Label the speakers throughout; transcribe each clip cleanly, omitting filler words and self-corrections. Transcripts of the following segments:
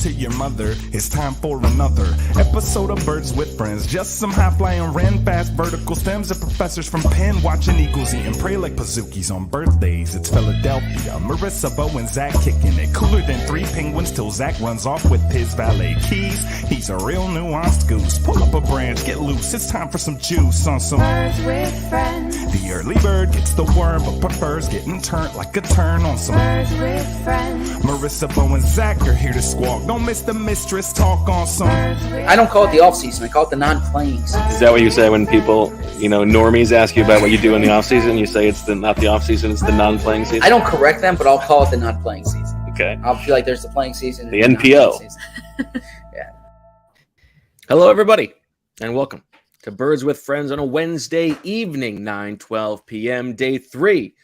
Speaker 1: to your mother. It's time for another episode of Birds with Friends. Just some high-flying, ran fast vertical stems and professors from Penn watching eagles eat and pray like Pazookies on birthdays. It's Philadelphia, Marissa, Bo, and Zach kicking it. Cooler than 3 penguins till Zach runs off with his valet keys. He's a real nuanced goose. Pull up a branch, get loose. It's time for some juice on some Birds with Friends. The early bird gets the worm, but prefers getting turned like a turn on some Birds with Friends. Marissa, Bo, and Zach are here to squawk. Don't miss the mistress talk on some.
Speaker 2: I don't call it the off season. I call it the non-playing season.
Speaker 3: Is that what you say when people, normies ask you about what you do in the off season? You say it's not the off season, it's the non-playing season.
Speaker 2: I don't correct them, but I'll call it the non-playing season.
Speaker 3: Okay.
Speaker 2: I'll feel like there's the playing season.
Speaker 3: The NPO.
Speaker 2: Yeah.
Speaker 3: Hello, everybody, and welcome to Birds with Friends on a Wednesday evening, 9:12 p.m., day 3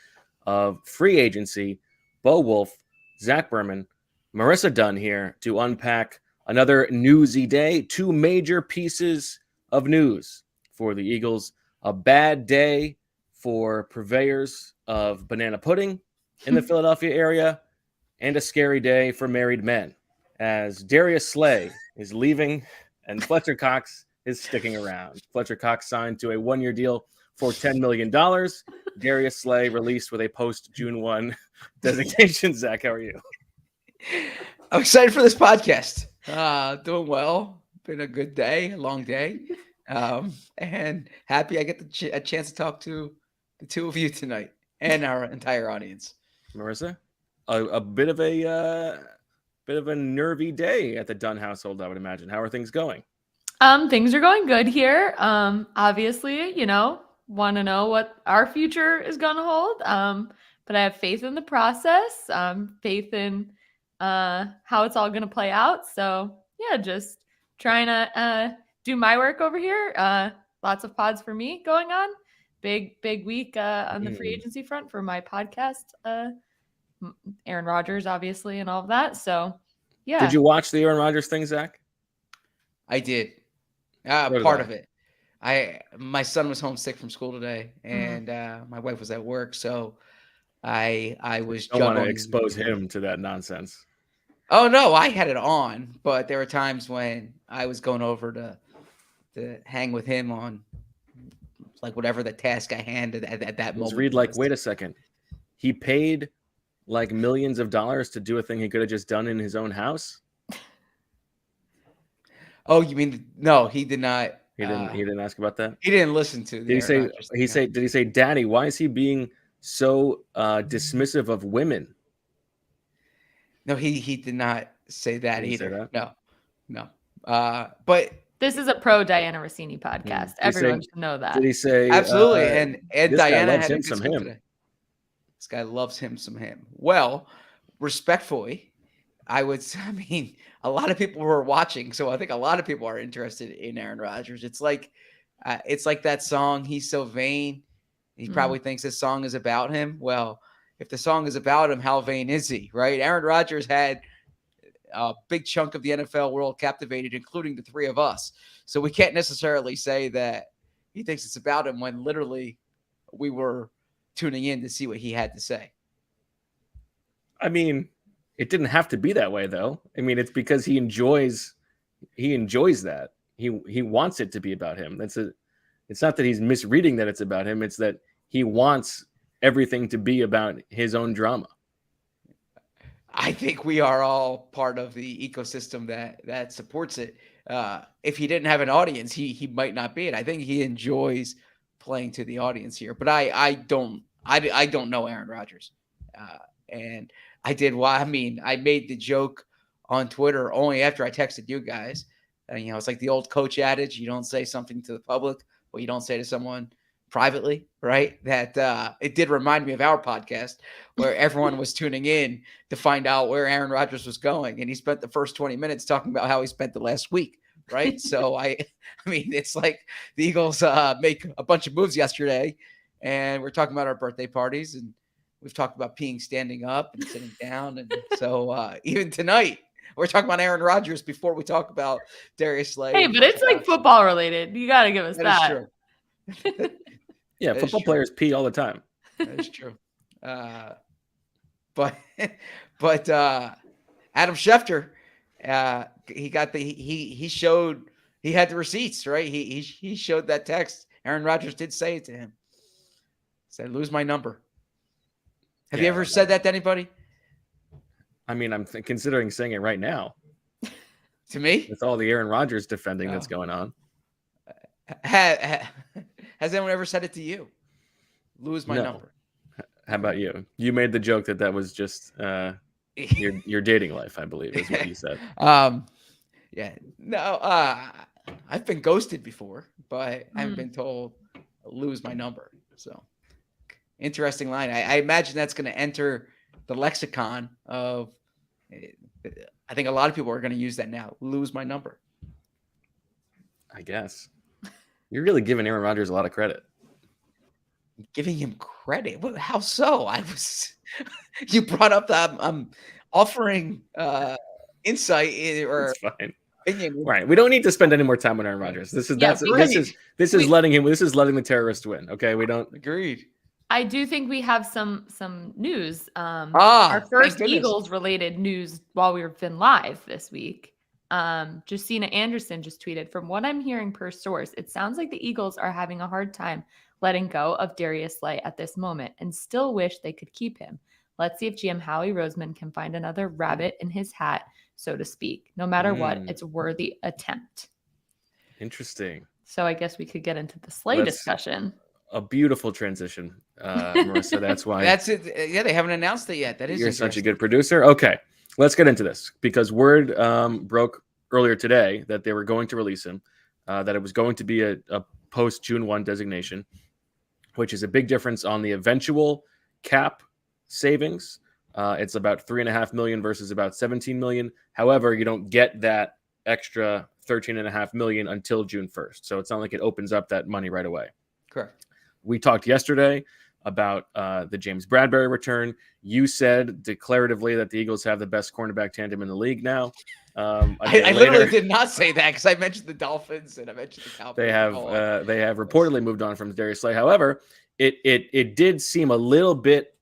Speaker 3: of free agency. Bo Wulf, Zach Berman, Marissa Dunn here to unpack another newsy day. 2 major pieces of news for the Eagles. A bad day for purveyors of banana pudding in the Philadelphia area, and a scary day for married men, as Darius Slay is leaving and Fletcher Cox is sticking around. Fletcher Cox signed to a 1-year deal for $10 million. Darius Slay released with a post-June 1 designation. Zach, how are you?
Speaker 4: I'm excited for this podcast. Doing well. Been a good day, a long day. And happy I get a chance to talk to the 2 of you tonight and our entire audience.
Speaker 3: Marissa, a bit of a nervy day at the Dunn household, I would imagine. How are things going?
Speaker 5: Things are going good here. Obviously, want to know what our future is going to hold. But I have faith in the process. Faith in how it's all going to play out. So yeah, just trying to do my work over here. Lots of pods for me going on. Big week on the free agency front for my podcast. Aaron Rodgers, obviously, and all of that. So yeah.
Speaker 3: Did you watch the Aaron Rodgers thing, Zach?
Speaker 4: I did. Part of it. My son was homesick from school today, and my wife was at work, so I was.
Speaker 3: Don't want to expose him to that nonsense.
Speaker 4: Oh no, I had it on, but there were times when I was going over to hang with him on like whatever the task I handed at that moment.
Speaker 3: Read like, wait a second, he paid like millions of dollars to do a thing he could have just done in his own house.
Speaker 4: Oh, you mean no? He did not.
Speaker 3: He didn't ask about that.
Speaker 4: He didn't listen to.
Speaker 3: Did he say, Daddy, why is he being so dismissive of women?
Speaker 4: No, he did not say that either.
Speaker 3: Say that?
Speaker 4: No. But
Speaker 5: this is a pro Diana Rossini podcast. Everyone should know that.
Speaker 3: Did he say
Speaker 4: absolutely? And Diana
Speaker 3: loves
Speaker 4: had
Speaker 3: him some him. Today.
Speaker 4: This guy loves him some him. Well, respectfully, I mean, a lot of people were watching, so I think a lot of people are interested in Aaron Rodgers. It's like that song, He's So Vain. He probably thinks this song is about him. Well, if the song is about him, how vain is he, right? Aaron Rodgers had a big chunk of the NFL world captivated, including the 3 of us. So we can't necessarily say that he thinks it's about him when literally we were tuning in to see what he had to say.
Speaker 3: I mean, it didn't have to be that way, though. I mean, it's because he enjoys that. He wants it to be about him. It's not that he's misreading that it's about him. It's that he wants everything to be about his own drama.
Speaker 4: I think we are all part of the ecosystem that supports it. If he didn't have an audience, he might not be it. I think he enjoys playing to the audience here, but I don't know Aaron Rodgers, and I did. I made the joke on Twitter only after I texted you guys. And, it's like the old coach adage: you don't say something to the public what you don't say to someone privately, right? That it did remind me of our podcast where everyone was tuning in to find out where Aaron Rodgers was going, and he spent the first 20 minutes talking about how he spent the last week, right? So I mean, it's like the Eagles make a bunch of moves yesterday, and we're talking about our birthday parties, and we've talked about peeing standing up and sitting down, and so even tonight we're talking about Aaron Rodgers before we talk about Darius Slay.
Speaker 5: Hey, but it's like football related. You got to give us that.
Speaker 4: That is true.
Speaker 3: Yeah, football players pee all the time.
Speaker 4: That is true. But Adam Schefter he showed he had the receipts, right? He showed that text. Aaron Rodgers did say it to him. Said, "Lose my number." Have you ever said that to anybody?
Speaker 3: I mean, I'm considering saying it right now
Speaker 4: To me?
Speaker 3: with all the Aaron Rodgers defending that's going on.
Speaker 4: Has anyone ever said it to you? Lose my
Speaker 3: No.
Speaker 4: number.
Speaker 3: How about you? You made the joke that was just your dating life, I believe, is what you said.
Speaker 4: Yeah. No, I've been ghosted before, but I haven't been told lose my number. So interesting line. I imagine that's going to enter the lexicon of, I think a lot of people are going to use that now. Lose my number.
Speaker 3: I guess. You're really giving Aaron Rodgers a lot of credit.
Speaker 4: Giving him credit? How so? You brought up that I'm offering insight or
Speaker 3: It's fine.
Speaker 4: opinion.
Speaker 3: Right. We don't need to spend any more time on Aaron Rodgers. This is letting the terrorist win. Okay. We don't.
Speaker 4: Agreed.
Speaker 5: I do think we have some news. Our first Eagles related news while we've been live this week. Justina Anderson just tweeted, "From what I'm hearing per source, it sounds like the Eagles are having a hard time letting go of Darius Slay at this moment and still wish they could keep him. Let's see if GM Howie Roseman can find another rabbit in his hat, so to speak. No matter what, it's a worthy attempt."
Speaker 3: Interesting.
Speaker 5: So I guess we could get into the Slay discussion.
Speaker 3: A beautiful transition, Marissa. That's why.
Speaker 4: That's it. Yeah, they haven't announced it yet. That is.
Speaker 3: You're such a good producer. Okay, let's get into this because word broke earlier today that they were going to release him, that it was going to be a post June 1 designation, which is a big difference on the eventual cap savings. It's about $3.5 million versus about $17 million. However, you don't get that extra $13.5 million until June 1st. So it's not like it opens up that money right away.
Speaker 4: Correct.
Speaker 3: We talked yesterday about the James Bradbury return. You said declaratively that the Eagles have the best cornerback tandem in the league now.
Speaker 4: I literally did not say that because I mentioned the Dolphins and I mentioned the Cowboys.
Speaker 3: They have reportedly moved on from Darius Slay. However, it did seem a little bit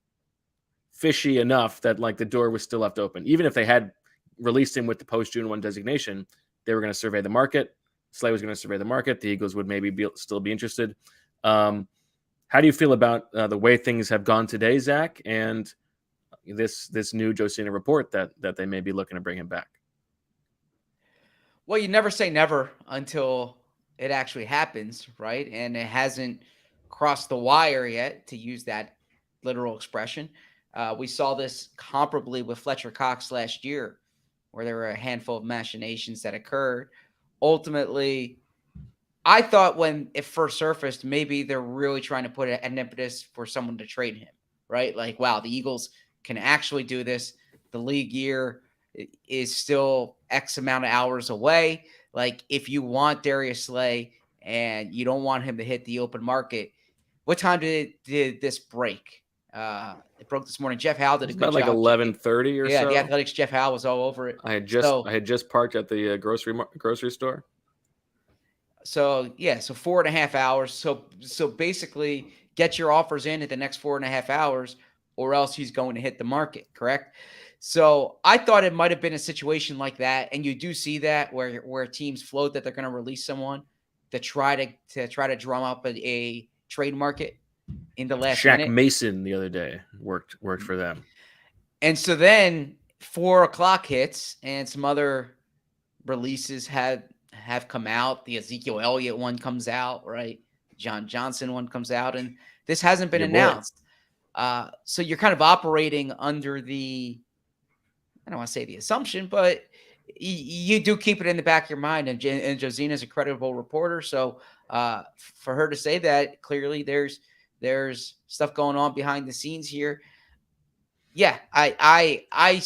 Speaker 3: fishy enough that like the door was still left open. Even if they had released him with the post June 1 designation, they were going to survey the market. Slay was going to survey the market. The Eagles would maybe still be interested. How do you feel about the way things have gone today, Zach, and this new Josina report that they may be looking to bring him back?
Speaker 4: Well, you never say never until it actually happens, right? And it hasn't crossed the wire yet, to use that literal expression. We saw this comparably with Fletcher Cox last year, where there were a handful of machinations that occurred. Ultimately, I thought when it first surfaced, maybe they're really trying to put an impetus for someone to trade him, right? Like, wow, the Eagles can actually do this. The league year is still X amount of hours away. Like, if you want Darius Slay and you don't want him to hit the open market, what time did this break? It broke this morning. Jeff Howe did a good job.
Speaker 3: About like 11:30 or so.
Speaker 4: Yeah, the Athletics' Jeff Howe was all over it.
Speaker 3: I had just parked at the grocery store.
Speaker 4: So 4.5 hours. So basically, get your offers in at the next 4.5 hours, or else he's going to hit the market. Correct. So I thought it might have been a situation like that, and you do see that where teams float that they're going to release someone to try to drum up a trade market in the last minute.
Speaker 3: Shaq Mason the other day worked for them. And
Speaker 4: so then 4 o'clock hits, and some other releases have come out. The Ezekiel Elliott one comes out, right? John Johnson one comes out, and this hasn't been announced. So you're kind of operating under the, I don't want to say the assumption, but you do keep it in the back of your mind. And Josina's a credible reporter, so for her to say that, clearly there's stuff going on behind the scenes here. Yeah, I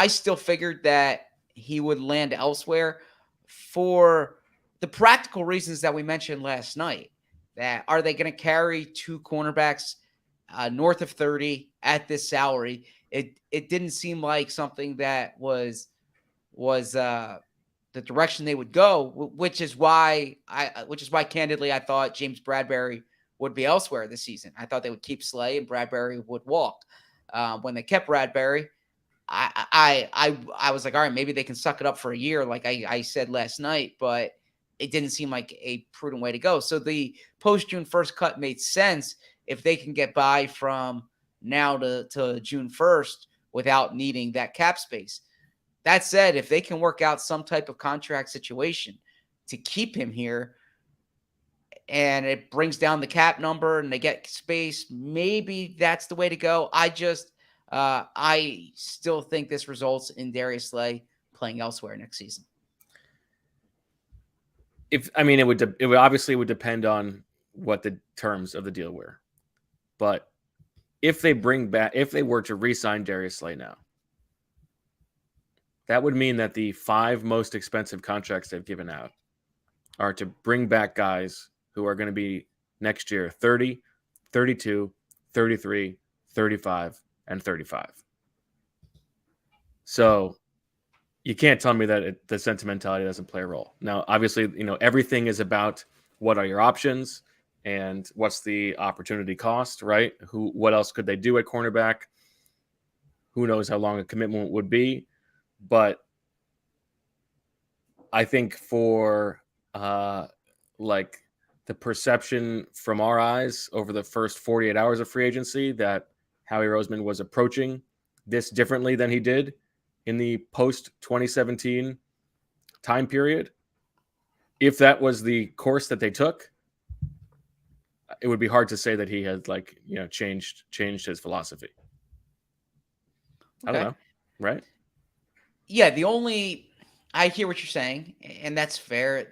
Speaker 4: still figured that he would land elsewhere for the practical reasons that we mentioned last night. That are they going to carry two cornerbacks north of 30 at this salary? It didn't seem like something that was the direction they would go, which is why candidly I thought James Bradbury would be elsewhere this season. I thought they would keep Slay and Bradbury would walk. When they kept Bradbury, I was like, all right, maybe they can suck it up for a year, like I said last night, but it didn't seem like a prudent way to go. So the post June 1st cut made sense if they can get by from now to June 1st without needing that cap space. That said, if they can work out some type of contract situation to keep him here and it brings down the cap number and they get space, maybe that's the way to go. I still think this results in Darius Slay playing elsewhere next season.
Speaker 3: It would obviously depend on what the terms of the deal were. But if they were to re-sign Darius Slay now, that would mean that the 5 most expensive contracts they've given out are to bring back guys who are going to be next year 30, 32, 33, 35, and 35. So you can't tell me that the sentimentality doesn't play a role. Now, obviously, everything is about what are your options and what's the opportunity cost, right? What else could they do at cornerback? Who knows how long a commitment would be? But I think for the perception from our eyes over the first 48 hours of free agency that Howie Roseman was approaching this differently than he did in the post 2017 time period. If that was the course that they took, it would be hard to say that he had changed his philosophy. Okay. I don't know. Right.
Speaker 4: Yeah. I hear what you're saying, and that's fair.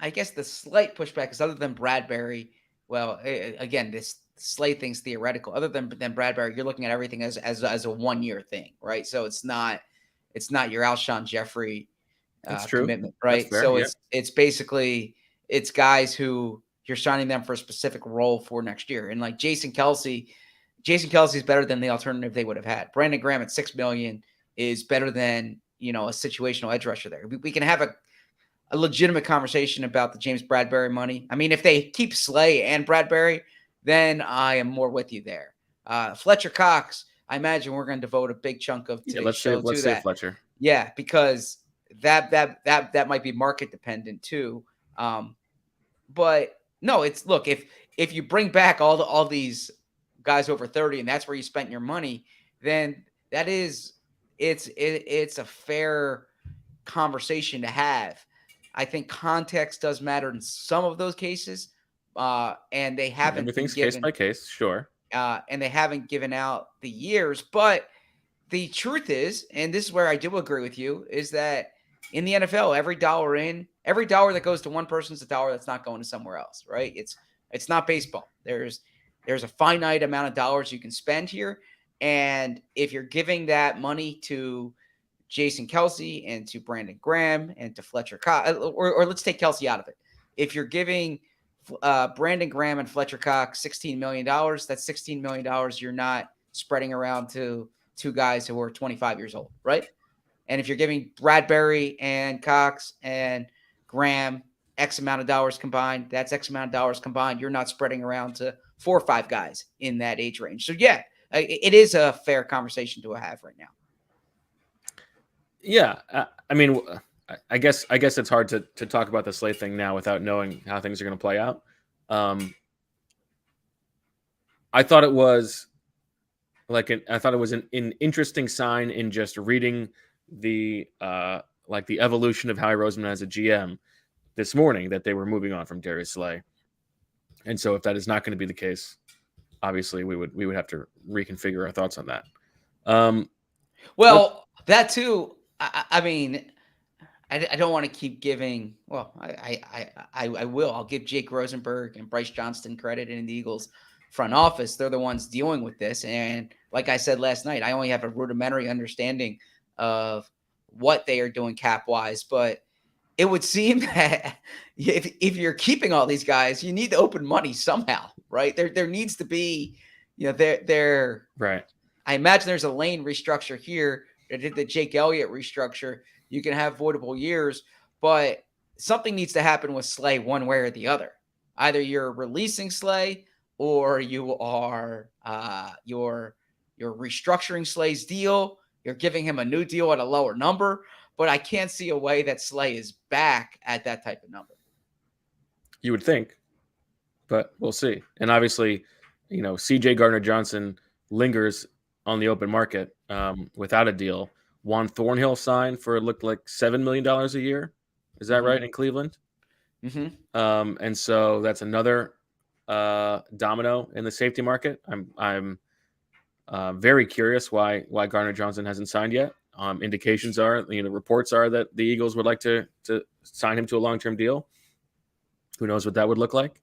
Speaker 4: I guess the slight pushback is other than Bradbury. Well, again, this Slay thing's theoretical. Other than Bradbury, you're looking at everything as a 1-year thing, right? So it's not your Alshon Jeffrey commitment, right?
Speaker 3: Fair,
Speaker 4: so
Speaker 3: yeah.
Speaker 4: it's basically it's guys who you're signing them for a specific role for next year. And like Jason Kelsey is better than the alternative they would have had. Brandon Graham at $6 million is better than a situational edge rusher there. We can have a legitimate conversation about the James Bradbury money. I mean, if they keep Slay and Bradbury, then I am more with you there. Fletcher Cox, I imagine we're going to devote a big chunk of today's show to that.
Speaker 3: Fletcher.
Speaker 4: Yeah, because that might be market dependent too. But no, if you bring back all these guys over 30 and that's where you spent your money, then it's a fair conversation to have. I think context does matter in some of those cases, and they haven't.
Speaker 3: Everything's case by case, sure.
Speaker 4: And they haven't given out the years. But the truth is, and this is where I do agree with you, is that in the NFL, every dollar that goes to one person is a dollar that's not going to somewhere else, right? It's not baseball. There's a finite amount of dollars you can spend here, and if you're giving that money to Jason Kelsey and to Brandon Graham and to Fletcher Cox, or let's take Kelsey out of it. If you're giving Brandon Graham and Fletcher Cox $16 million, that's $16 million you're not spreading around to 2 guys who are 25 years old, right? And if you're giving Bradbury and Cox and Graham X amount of dollars combined, that's X amount of dollars combined. You're not spreading around to 4 or 5 guys in that age range. So yeah, it is a fair conversation to have right now.
Speaker 3: Yeah, I guess it's hard to talk about the Slay thing now without knowing how things are going to play out. I thought it was an interesting sign in just reading the evolution of Howie Roseman as a GM this morning that they were moving on from Darius Slay. And so if that is not going to be the case, obviously we would have to reconfigure our thoughts on that.
Speaker 4: That too. I mean, I don't want to keep giving. Well, I will. I'll give Jake Rosenberg and Bryce Johnston credit in the Eagles front office. They're the ones dealing with this. And like I said last night, I only have a rudimentary understanding of what they are doing cap wise, but it would seem that if you're keeping all these guys, you need to open money somehow, right? There needs to be, there.
Speaker 3: Right.
Speaker 4: I imagine there's a lane restructure here. They did the Jake Elliott restructure. You can have voidable years, but something needs to happen with Slay one way or the other. Either you're releasing Slay or you are you're restructuring Slay's deal You're giving him a new deal at a lower number, but I can't see a way that Slay is back at that type of number.
Speaker 3: You would think, but we'll see. And obviously, CJ Gardner-Johnson lingers on the open market without a deal. Juan Thornhill signed for it looked like $7 million a year. Is that right in Cleveland?
Speaker 4: Mm-hmm.
Speaker 3: And so that's another domino in the safety market. I'm very curious why Gardner-Johnson hasn't signed yet. Indications are, reports are that the Eagles would like to sign him to a long-term deal. Who knows what that would look like?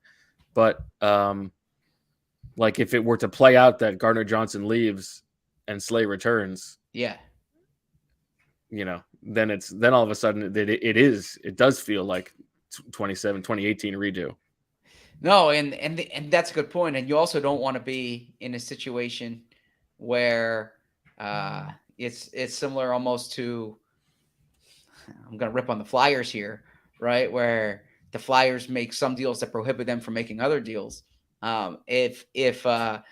Speaker 3: But like if it were to play out that Gardner-Johnson leaves and Slay returns, then all of a sudden it does feel like 2018 redo.
Speaker 4: No, and that's a good point. And you also don't want to be in a situation where it's similar almost to, I'm going to rip on the Flyers here, right? Where the Flyers make some deals that prohibit them from making other deals. If you thought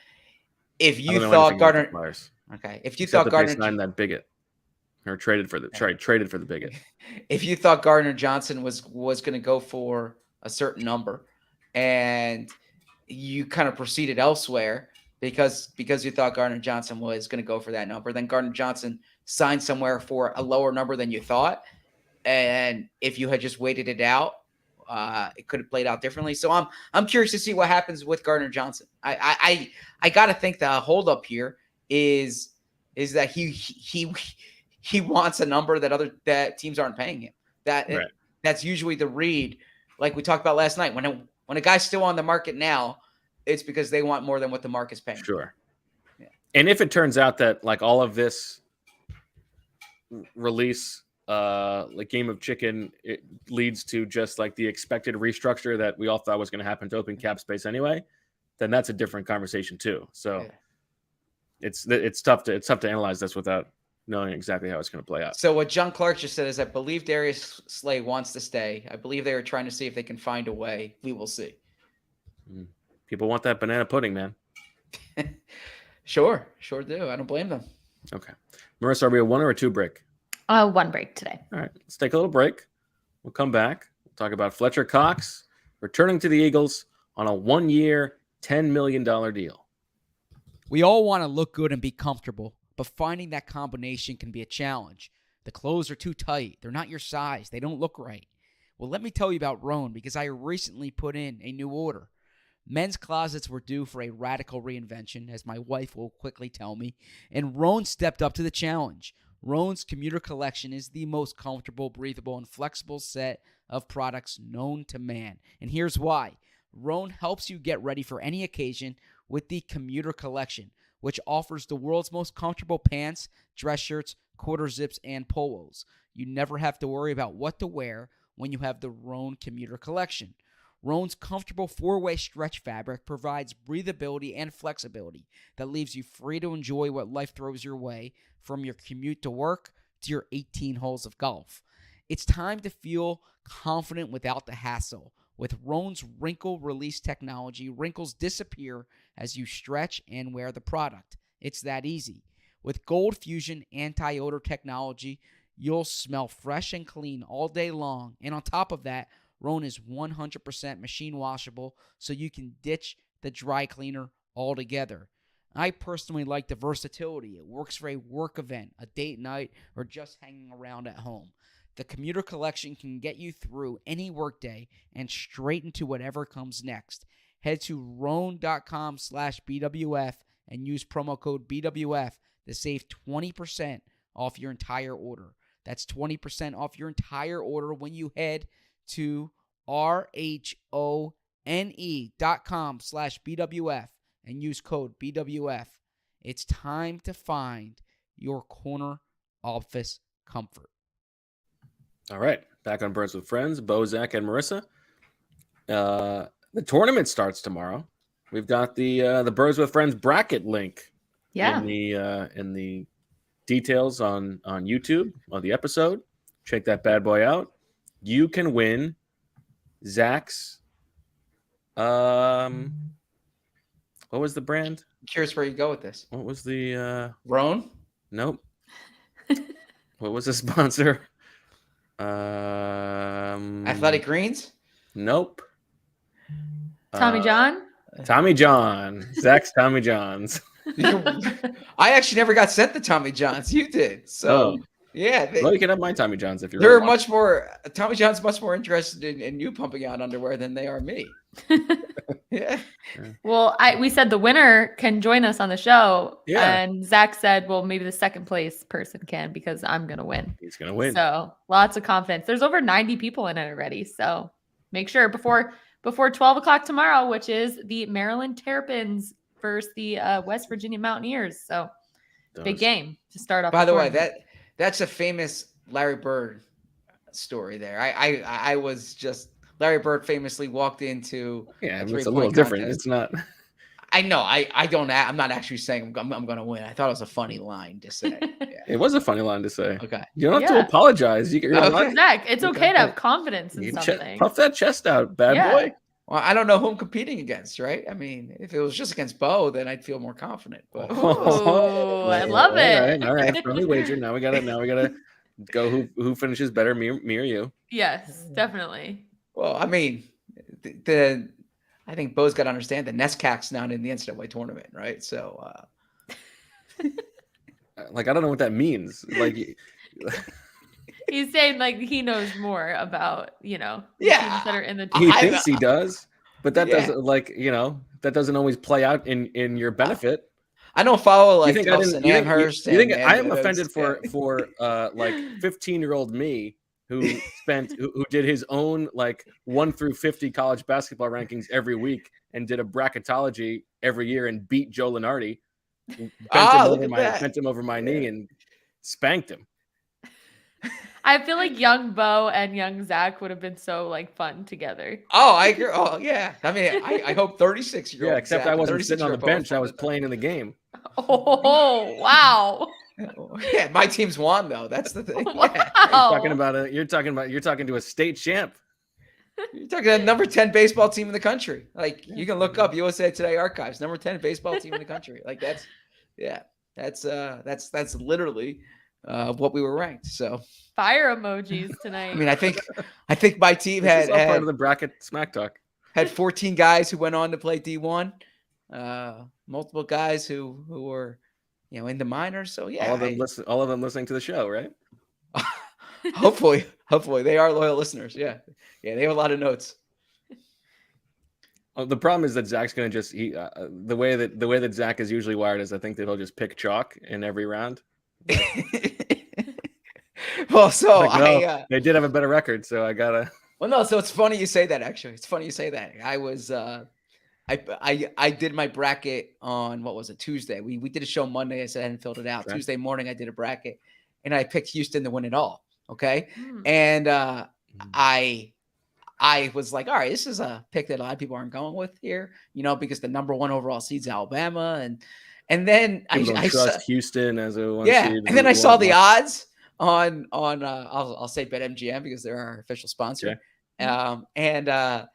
Speaker 4: Gardner, okay, if you thought Gardner
Speaker 3: signed that bigot or traded for the bigot,
Speaker 4: if you thought Gardner-Johnson was going to go for a certain number, and you kind of proceeded elsewhere because you thought Gardner-Johnson was going to go for that number, then Gardner-Johnson signed somewhere for a lower number than you thought, and if you had just waited it out, it could have played out differently. So I'm curious to see what happens with Gardner-Johnson. I got to think the holdup here is that he wants a number that teams aren't paying him. That's usually the read, like we talked about last night. When a guy's still on the market now, it's because they want more than what the market's paying.
Speaker 3: Sure. Yeah. And if it turns out that like all of this release, like game of chicken, it leads to just like the expected restructure that we all thought was going to happen to open cap space anyway, then that's a different conversation too. So it's tough to analyze this without knowing exactly how it's going to play out.
Speaker 4: So what John Clark just said is, I believe Darius Slay wants to stay. I believe they are trying to see if they can find a way. We will see.
Speaker 3: People want that banana pudding, man.
Speaker 4: Sure do. I don't blame them.
Speaker 3: Okay. Marissa, are we a 1 or a 2 break?
Speaker 5: One break today.
Speaker 3: All right. Let's take a little break. We'll come back. We'll talk about Fletcher Cox returning to the Eagles on a 1-year, $10 million deal.
Speaker 6: We all want to look good and be comfortable, but finding that combination can be a challenge. The clothes are too tight. They're not your size. They don't look right. Well, let me tell you about Roan, because I recently put in a new order. Men's closets were due for a radical reinvention, as my wife will quickly tell me, and Roan stepped up to the challenge. Roan's commuter collection is the most comfortable, breathable, and flexible set of products known to man. And here's why. Roan helps you get ready for any occasion with the commuter collection, which offers the world's most comfortable pants, dress shirts, quarter zips, and polos. You never have to worry about what to wear when you have the Roan commuter collection. Roan's comfortable 4-way stretch fabric provides breathability and flexibility that leaves you free to enjoy what life throws your way, from your commute to work to your 18 holes of golf. It's time to feel confident without the hassle. With Roan's wrinkle release technology, wrinkles disappear as you stretch and wear the product. It's that easy. With Gold Fusion anti-odor technology, you'll smell fresh and clean all day long. And on top of that, Roan is 100% machine washable, so you can ditch the dry cleaner altogether. I personally like the versatility. It works for a work event, a date night, or just hanging around at home. The commuter collection can get you through any workday and straight into whatever comes next. Head to roan.com/BWF and use promo code BWF to save 20% off your entire order. That's 20% off your entire order when you head to RHONE.com/BWF and use code BWF. It's time to find your corner office comfort.
Speaker 3: All right. Back on Birds with Friends, Bo, Zach, and Marissa. The tournament starts tomorrow. We've got the Birds with Friends bracket link in the details on YouTube of the episode. Check that bad boy out. You can win Zach's what was the brand?
Speaker 4: I'm curious where you go with this.
Speaker 3: What was the
Speaker 4: Roan?
Speaker 3: Nope. What was the sponsor?
Speaker 4: Athletic Greens.
Speaker 3: Nope.
Speaker 5: Tommy John.
Speaker 3: Tommy John. Zach's Tommy John's.
Speaker 4: I actually never got sent the Tommy Johns. You did. So yeah.
Speaker 3: Well, you can have my Tommy John's if you're.
Speaker 4: They're
Speaker 3: really
Speaker 4: much more. Tommy John's much more interested in you pumping out underwear than they are me. Yeah.
Speaker 5: Well, we said the winner can join us on the show.
Speaker 3: Yeah.
Speaker 5: And Zach said, well, maybe the second place person can because I'm going to win.
Speaker 3: He's going to win.
Speaker 5: So lots of confidence. There's over 90 people in it already. So make sure before 12 o'clock tomorrow, which is the Maryland Terrapins versus the West Virginia Mountaineers. So big game to start off.
Speaker 4: By the way, that's a famous Larry Bird story there. I was just Larry Bird famously walked into
Speaker 3: it's a little different.
Speaker 4: contest.
Speaker 3: It's not.
Speaker 4: I know. I'm not actually saying I'm going to win. I thought it was a funny line to say. Yeah.
Speaker 3: It was a funny line to say.
Speaker 4: Okay.
Speaker 3: You don't have to apologize. You're
Speaker 4: Okay.
Speaker 5: Zach, it's okay to have confidence in something.
Speaker 3: Puff that chest out, bad boy.
Speaker 4: Well, I don't know who I'm competing against, right? I mean, if it was just against Bo, then I'd feel more confident. But
Speaker 5: Oh, I love it.
Speaker 3: All right. Friendly wager. Now we gotta go. Who finishes better, me or you?
Speaker 5: Yes, definitely.
Speaker 4: well, I mean, I think Bo's got to understand that NESCAC's not in the NCAA tournament, right? So,
Speaker 3: like, I don't know what that means. Like,
Speaker 5: He's saying like he knows more about, the
Speaker 4: Yeah.
Speaker 5: teams that are in the
Speaker 3: he
Speaker 5: team.
Speaker 3: thinks he does, but that doesn't that doesning always play out in your benefit.
Speaker 4: I don't follow like
Speaker 3: You think I
Speaker 4: Tulsa
Speaker 3: didn't-
Speaker 4: and Amherst.
Speaker 3: You think
Speaker 4: and
Speaker 3: I am
Speaker 4: those
Speaker 3: offended for
Speaker 4: guys.
Speaker 3: like 15-year-old me who did his own like 1 through 50 college basketball rankings every week and did a bracketology every year and beat Joe Lunardi, bent him over my knee and spanked him.
Speaker 5: I feel like young Bo and young Zach would have been so like fun together.
Speaker 4: Oh, I agree. Oh, yeah. I mean, I hope 36-year-old.
Speaker 3: Yeah, except I wasn't sitting on the bench. I was playing in the game.
Speaker 5: Oh, wow.
Speaker 4: Yeah, my team's won though. That's the thing.
Speaker 5: Wow.
Speaker 4: Yeah.
Speaker 3: You're talking to a state champ.
Speaker 4: You're talking about number 10 baseball team in the country. Like you can look up USA Today archives, number 10 baseball team in the country. Like that's literally what we were ranked. So
Speaker 5: Fire emojis tonight.
Speaker 4: I mean, I think my team
Speaker 3: This is all part
Speaker 4: had
Speaker 3: of the bracket smack talk.
Speaker 4: 14 guys who went on to play D1, multiple guys who were, in the minors. So yeah,
Speaker 3: all of them listening to the show, right?
Speaker 4: hopefully they are loyal listeners. Yeah, they have a lot of notes.
Speaker 3: The problem is that Zach's going to just the way that Zach is usually wired is I think that he'll just pick chalk in every round.
Speaker 4: Well, so
Speaker 3: like, they did have a better record, so I gotta.
Speaker 4: Well, no, so it's funny you say that. Actually, it's funny you say that. I was I did my bracket on what was it, Tuesday. We did a show Monday. I said I hadn't filled it out. Right. Tuesday morning I did a bracket, and I picked Houston to win it all. Okay, and I was like, all right, this is a pick that a lot of people aren't going with here, because the number 1 overall seed's Alabama, and then I
Speaker 3: trust Houston as a 1
Speaker 4: seed. And then I saw the odds on I'll say BetMGM because they're our official sponsor. Okay. And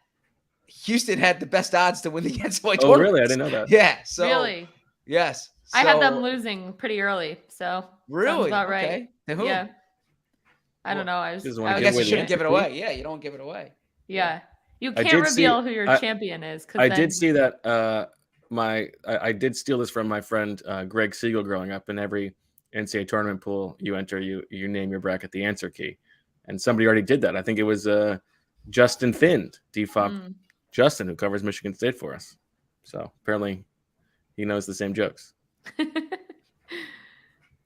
Speaker 4: Houston had the best odds to win the NCAA tournament.
Speaker 3: Oh, really? I didn't know that.
Speaker 4: Yeah. So
Speaker 5: really?
Speaker 4: Yes. So,
Speaker 5: I had them losing pretty early. So
Speaker 4: really?
Speaker 5: Sounds about right.
Speaker 4: Okay. To who?
Speaker 5: Yeah. I don't know. I
Speaker 4: guess you shouldn't give it away. Yeah, you don't give it away.
Speaker 5: Yeah. You can't reveal who your champion is.
Speaker 3: Did see that I did steal this from my friend Greg Siegel growing up. In every NCAA tournament pool you enter, you name your bracket the answer key, and somebody already did that. I think it was Justin Thind, DFOP Justin, who covers Michigan State for us. So apparently he knows the same jokes.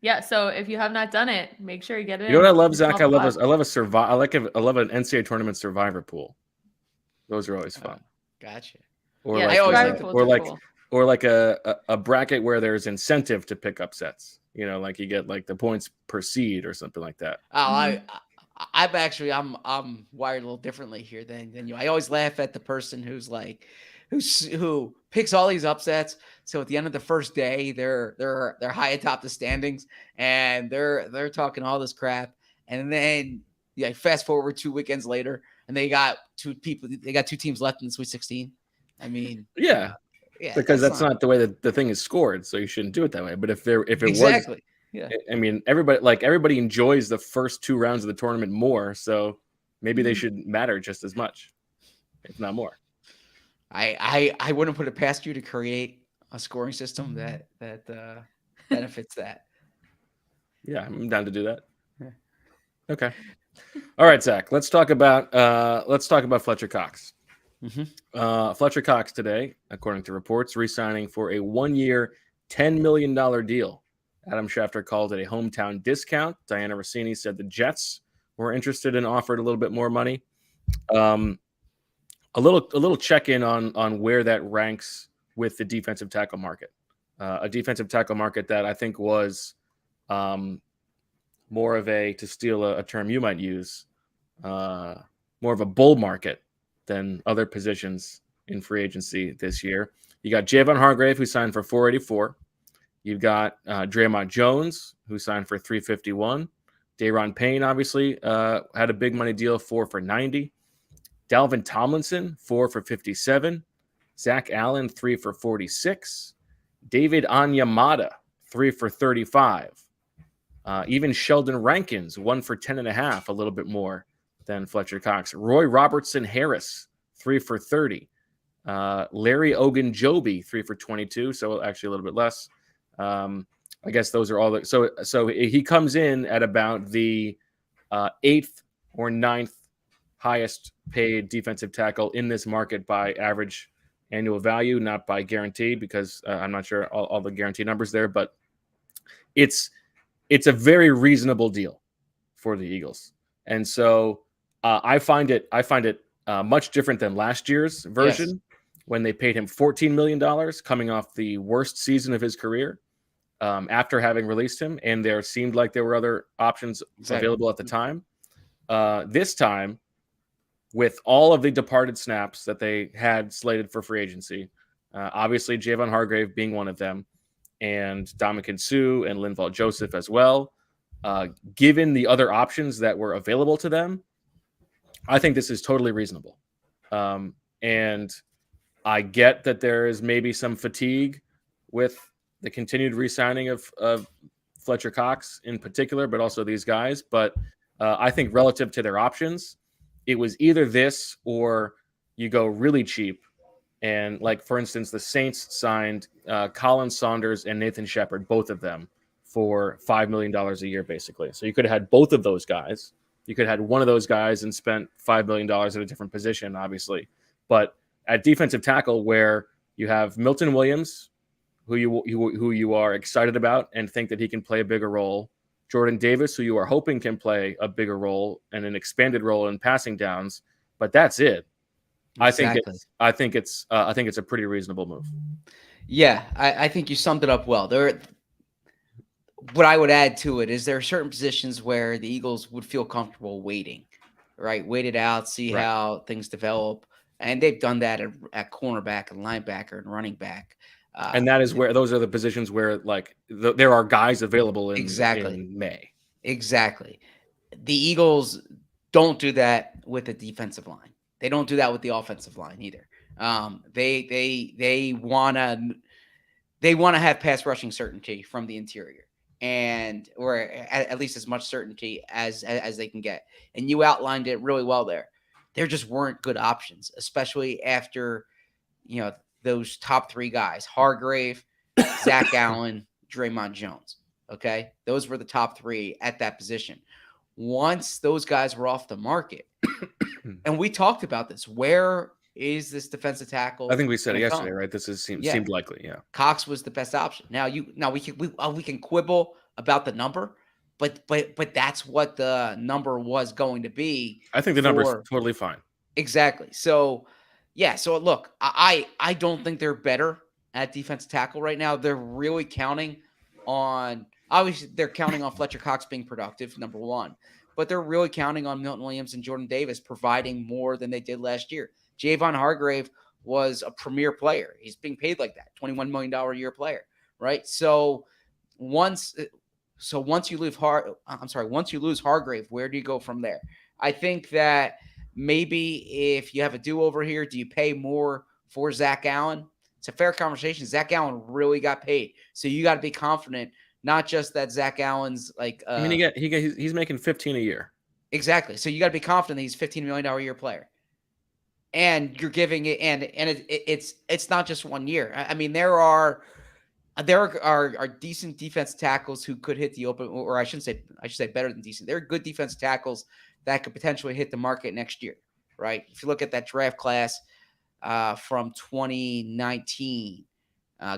Speaker 5: Yeah, so if you have not done it, make sure you get it.
Speaker 3: You know what I love, Zach? I love an NCAA tournament survivor pool. Those are always fun.
Speaker 4: Gotcha.
Speaker 3: Or like a bracket where there's incentive to pick upsets. Like you get like the points per seed or something like that.
Speaker 4: Oh, I'm wired a little differently here than you. I always laugh at the person who's like, who picks all these upsets. So at the end of the first day, they're high atop the standings and they're talking all this crap. And then fast forward 2 weekends later, and they got 2 teams left in the Sweet 16. I mean,
Speaker 3: yeah, because that's not the way that the thing is scored. So you shouldn't do it that way. But if it
Speaker 4: Yeah.
Speaker 3: I mean, everybody enjoys the first 2 rounds of the tournament more, so maybe they should matter just as much, if not more.
Speaker 4: I wouldn't put it past you to create a scoring system that benefits that.
Speaker 3: Yeah, I'm down to do that.
Speaker 4: Yeah.
Speaker 3: Okay. All right, Zach. Let's talk about Fletcher Cox. Fletcher Cox today, according to reports, re-signing for a 1-year, $10 million deal. Adam Schefter called it a hometown discount. Diana Rossini said the Jets were interested and offered a little bit more money. A little check-in on where that ranks with the defensive tackle market. A defensive tackle market that I think was more of a, to steal a term you might use, more of a bull market than other positions in free agency this year. You got Javon Hargrave, who signed for $484. You've got Draymond Jones, who signed for $351. Daron Payne, obviously, had a big money deal, 4 for $90. Dalvin Tomlinson, 4 for $57. Zach Allen, 3 for $46. David Onyemata, 3 for $35. Even Sheldon Rankins, 1 for $10.5, a little bit more than Fletcher Cox. Roy Robertson Harris, 3 for $30. Larry Ogunjobi, 3 for $22, so actually a little bit less. I guess those are all the, so he comes in at about the 8th or 9th highest paid defensive tackle in this market by average annual value, not by guarantee, because I'm not sure all the guarantee numbers there, but it's a very reasonable deal for the Eagles. And so I find it much different than last year's version when they paid him $14 million coming off the worst season of his career after having released him. And there seemed like there were other options available at the time. This time, with all of the departed snaps that they had slated for free agency, obviously Javon Hargrave being one of them, and Ndamukong Suh and Linval Joseph as well, given the other options that were available to them, I think this is totally reasonable. And I get that there is maybe some fatigue with the continued re-signing of Fletcher Cox in particular, but also these guys. But I think relative to their options, it was either this or you go really cheap. And like, for instance, the Saints signed Colin Saunders and Nathan Shepard, both of them, for $5 million a year, basically. So you could have had both of those guys. You could have had one of those guys and spent $5 million at a different position, obviously. But at defensive tackle, where you have Milton Williams, who you are excited about and think that he can play a bigger role, Jordan Davis, who you are hoping can play a bigger role and an expanded role in passing downs, but that's it.
Speaker 4: Exactly.
Speaker 3: I think it's a pretty reasonable move.
Speaker 4: Yeah, I think you summed it up well. What I would add to it is there are certain positions where the Eagles would feel comfortable waiting, right? Wait it out, see how things develop. And they've done that at cornerback and linebacker and running back.
Speaker 3: And that is where those are the positions where there are guys available in May.
Speaker 4: Exactly. The Eagles don't do that with the defensive line. They don't do that with the offensive line either. They want to have pass rushing certainty from the interior, or at least as much certainty as they can get. And you outlined it really well there. There just weren't good options, especially after those top 3 guys: Hargrave, Zach Allen, Draymond Jones. Okay, those were the top 3 at that position. Once those guys were off the market, and we talked about this, where is this defensive tackle?
Speaker 3: I think we said it yesterday, right? This seemed likely. Yeah,
Speaker 4: Cox was the best option. Now we can quibble about the number, but that's what the number was going to be.
Speaker 3: I think the number is totally fine.
Speaker 4: Exactly. So yeah. So look, I don't think they're better at defensive tackle right now. They're really counting on. Obviously, they're counting on Fletcher Cox being productive, number one. But they're really counting on Milton Williams and Jordan Davis providing more than they did last year. Javon Hargrave was a premier player. He's being paid like that, $21 million a year player, right? So once you lose Hargrave, where do you go from there? I think that maybe if you have a do-over here, do you pay more for Zach Allen? It's a fair conversation. Zach Allen really got paid. So you got to be confident not just that Zach Allen's like.
Speaker 3: I mean, he's making 15 a year.
Speaker 4: Exactly. So you got to be confident that he's $15 million a year player, and you're giving it, and it's not just 1 year. I mean, there are decent defense tackles who could hit the open, or I should say better than decent. There are good defense tackles that could potentially hit the market next year, right? If you look at that draft class from 2019,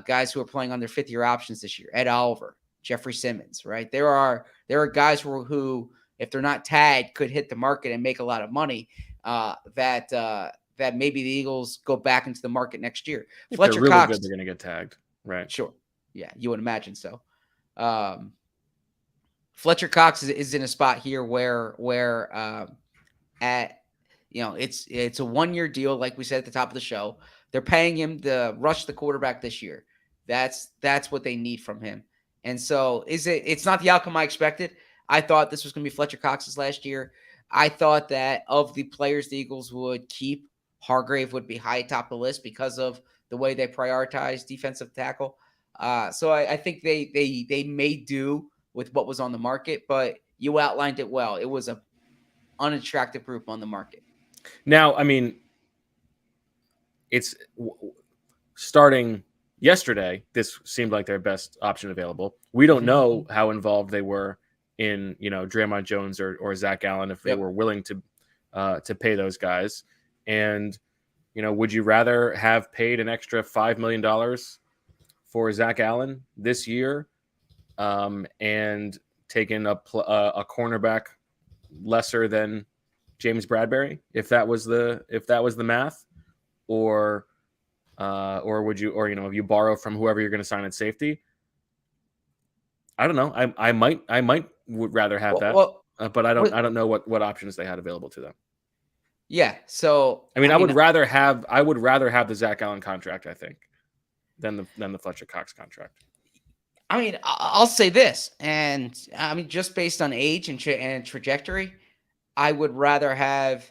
Speaker 4: guys who are playing on their fifth-year options this year, Ed Oliver, Jeffrey Simmons, right? There are guys who if they're not tagged, could hit the market and make a lot of money. That maybe the Eagles go back into the market next year.
Speaker 3: If
Speaker 4: Fletcher
Speaker 3: they're really
Speaker 4: Cox,
Speaker 3: good, they're going to get tagged, right?
Speaker 4: Sure. Yeah, you would imagine so. Fletcher Cox is in a spot here where it's a 1 year deal, like we said at the top of the show. They're paying him to rush the quarterback this year. That's what they need from him. And so it's not the outcome I expected. I thought this was going to be Fletcher Cox's last year. I thought that of the players the Eagles would keep, Hargrave would be high atop the list because of the way they prioritize defensive tackle. So I think they may do with what was on the market, but you outlined it well. It was an unattractive group on the market.
Speaker 3: Now, I mean, it's starting yesterday. This seemed like their best option available. We don't know how involved they were in, Draymond Jones or Zach Allen, if they were willing to pay those guys. And, would you rather have paid an extra $5 million for Zach Allen this year and taken a cornerback lesser than James Bradbury, if that was the math, or would you, if you borrow from whoever you're going to sign at safety? I don't know. I might would rather have that, but I don't know what options they had available to them.
Speaker 4: Yeah. So
Speaker 3: I would rather have the Zach Allen contract, I think, than the Fletcher Cox contract.
Speaker 4: I mean, I'll say this, and I mean, just based on age and trajectory, I would rather have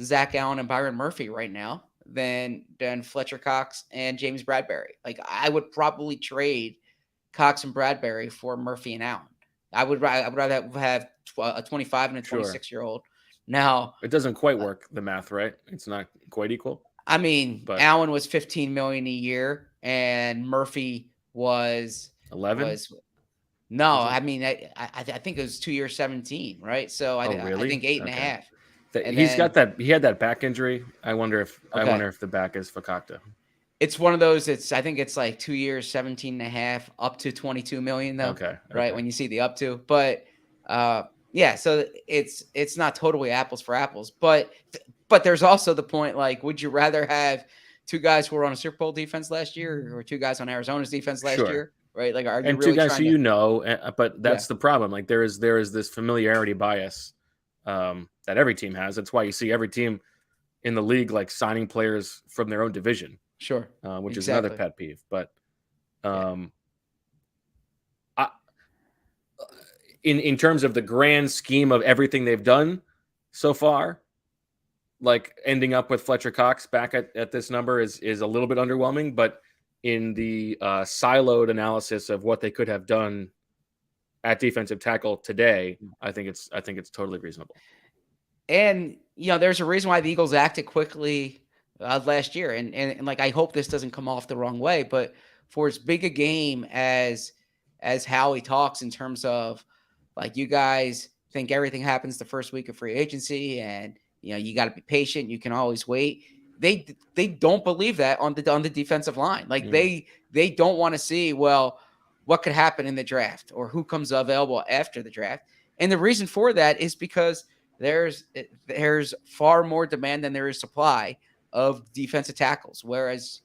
Speaker 4: Zach Allen and Byron Murphy right now than Fletcher Cox and James Bradbury. Like, I would probably trade Cox and Bradbury for Murphy and Allen. I would rather have a 25 and a 26-year-old. Now,
Speaker 3: it doesn't quite work, the math, right? It's not quite equal.
Speaker 4: I mean, but Allen was $15 million a year, and Murphy was
Speaker 3: 11.
Speaker 4: I mean, I think it was 2 years, 17, right? So I think 8.5.
Speaker 3: He had that back injury. I wonder if the back is fakakta.
Speaker 4: It's one of those. I think it's like 2 years, 17.5, up to 22 million though.
Speaker 3: Okay.
Speaker 4: Right. When you see the up to, but yeah, so it's not totally apples for apples, but there's also the point, like, would you rather have two guys who were on a Super Bowl defense last year or two guys on Arizona's defense last year? Right. Like, are you really
Speaker 3: two guys who
Speaker 4: to...
Speaker 3: but that's the problem. Like, there is this familiarity bias that every team has. That's why you see every team in the league, like, signing players from their own division.
Speaker 4: Sure.
Speaker 3: Which is another pet peeve. But in terms of the grand scheme of everything they've done so far, like, ending up with Fletcher Cox back at this number is a little bit underwhelming. But in the siloed analysis of what they could have done at defensive tackle today, I think it's totally reasonable. And
Speaker 4: there's a reason why the Eagles acted quickly last year, and like, I hope this doesn't come off the wrong way, but for as big a game as Howie talks in terms of, like, you guys think everything happens the first week of free agency, and you got to be patient, you can always wait. They don't believe that on the defensive line. Like, they don't want to see, well, what could happen in the draft or who comes available after the draft. And the reason for that is because there's far more demand than there is supply of defensive tackles. Whereas,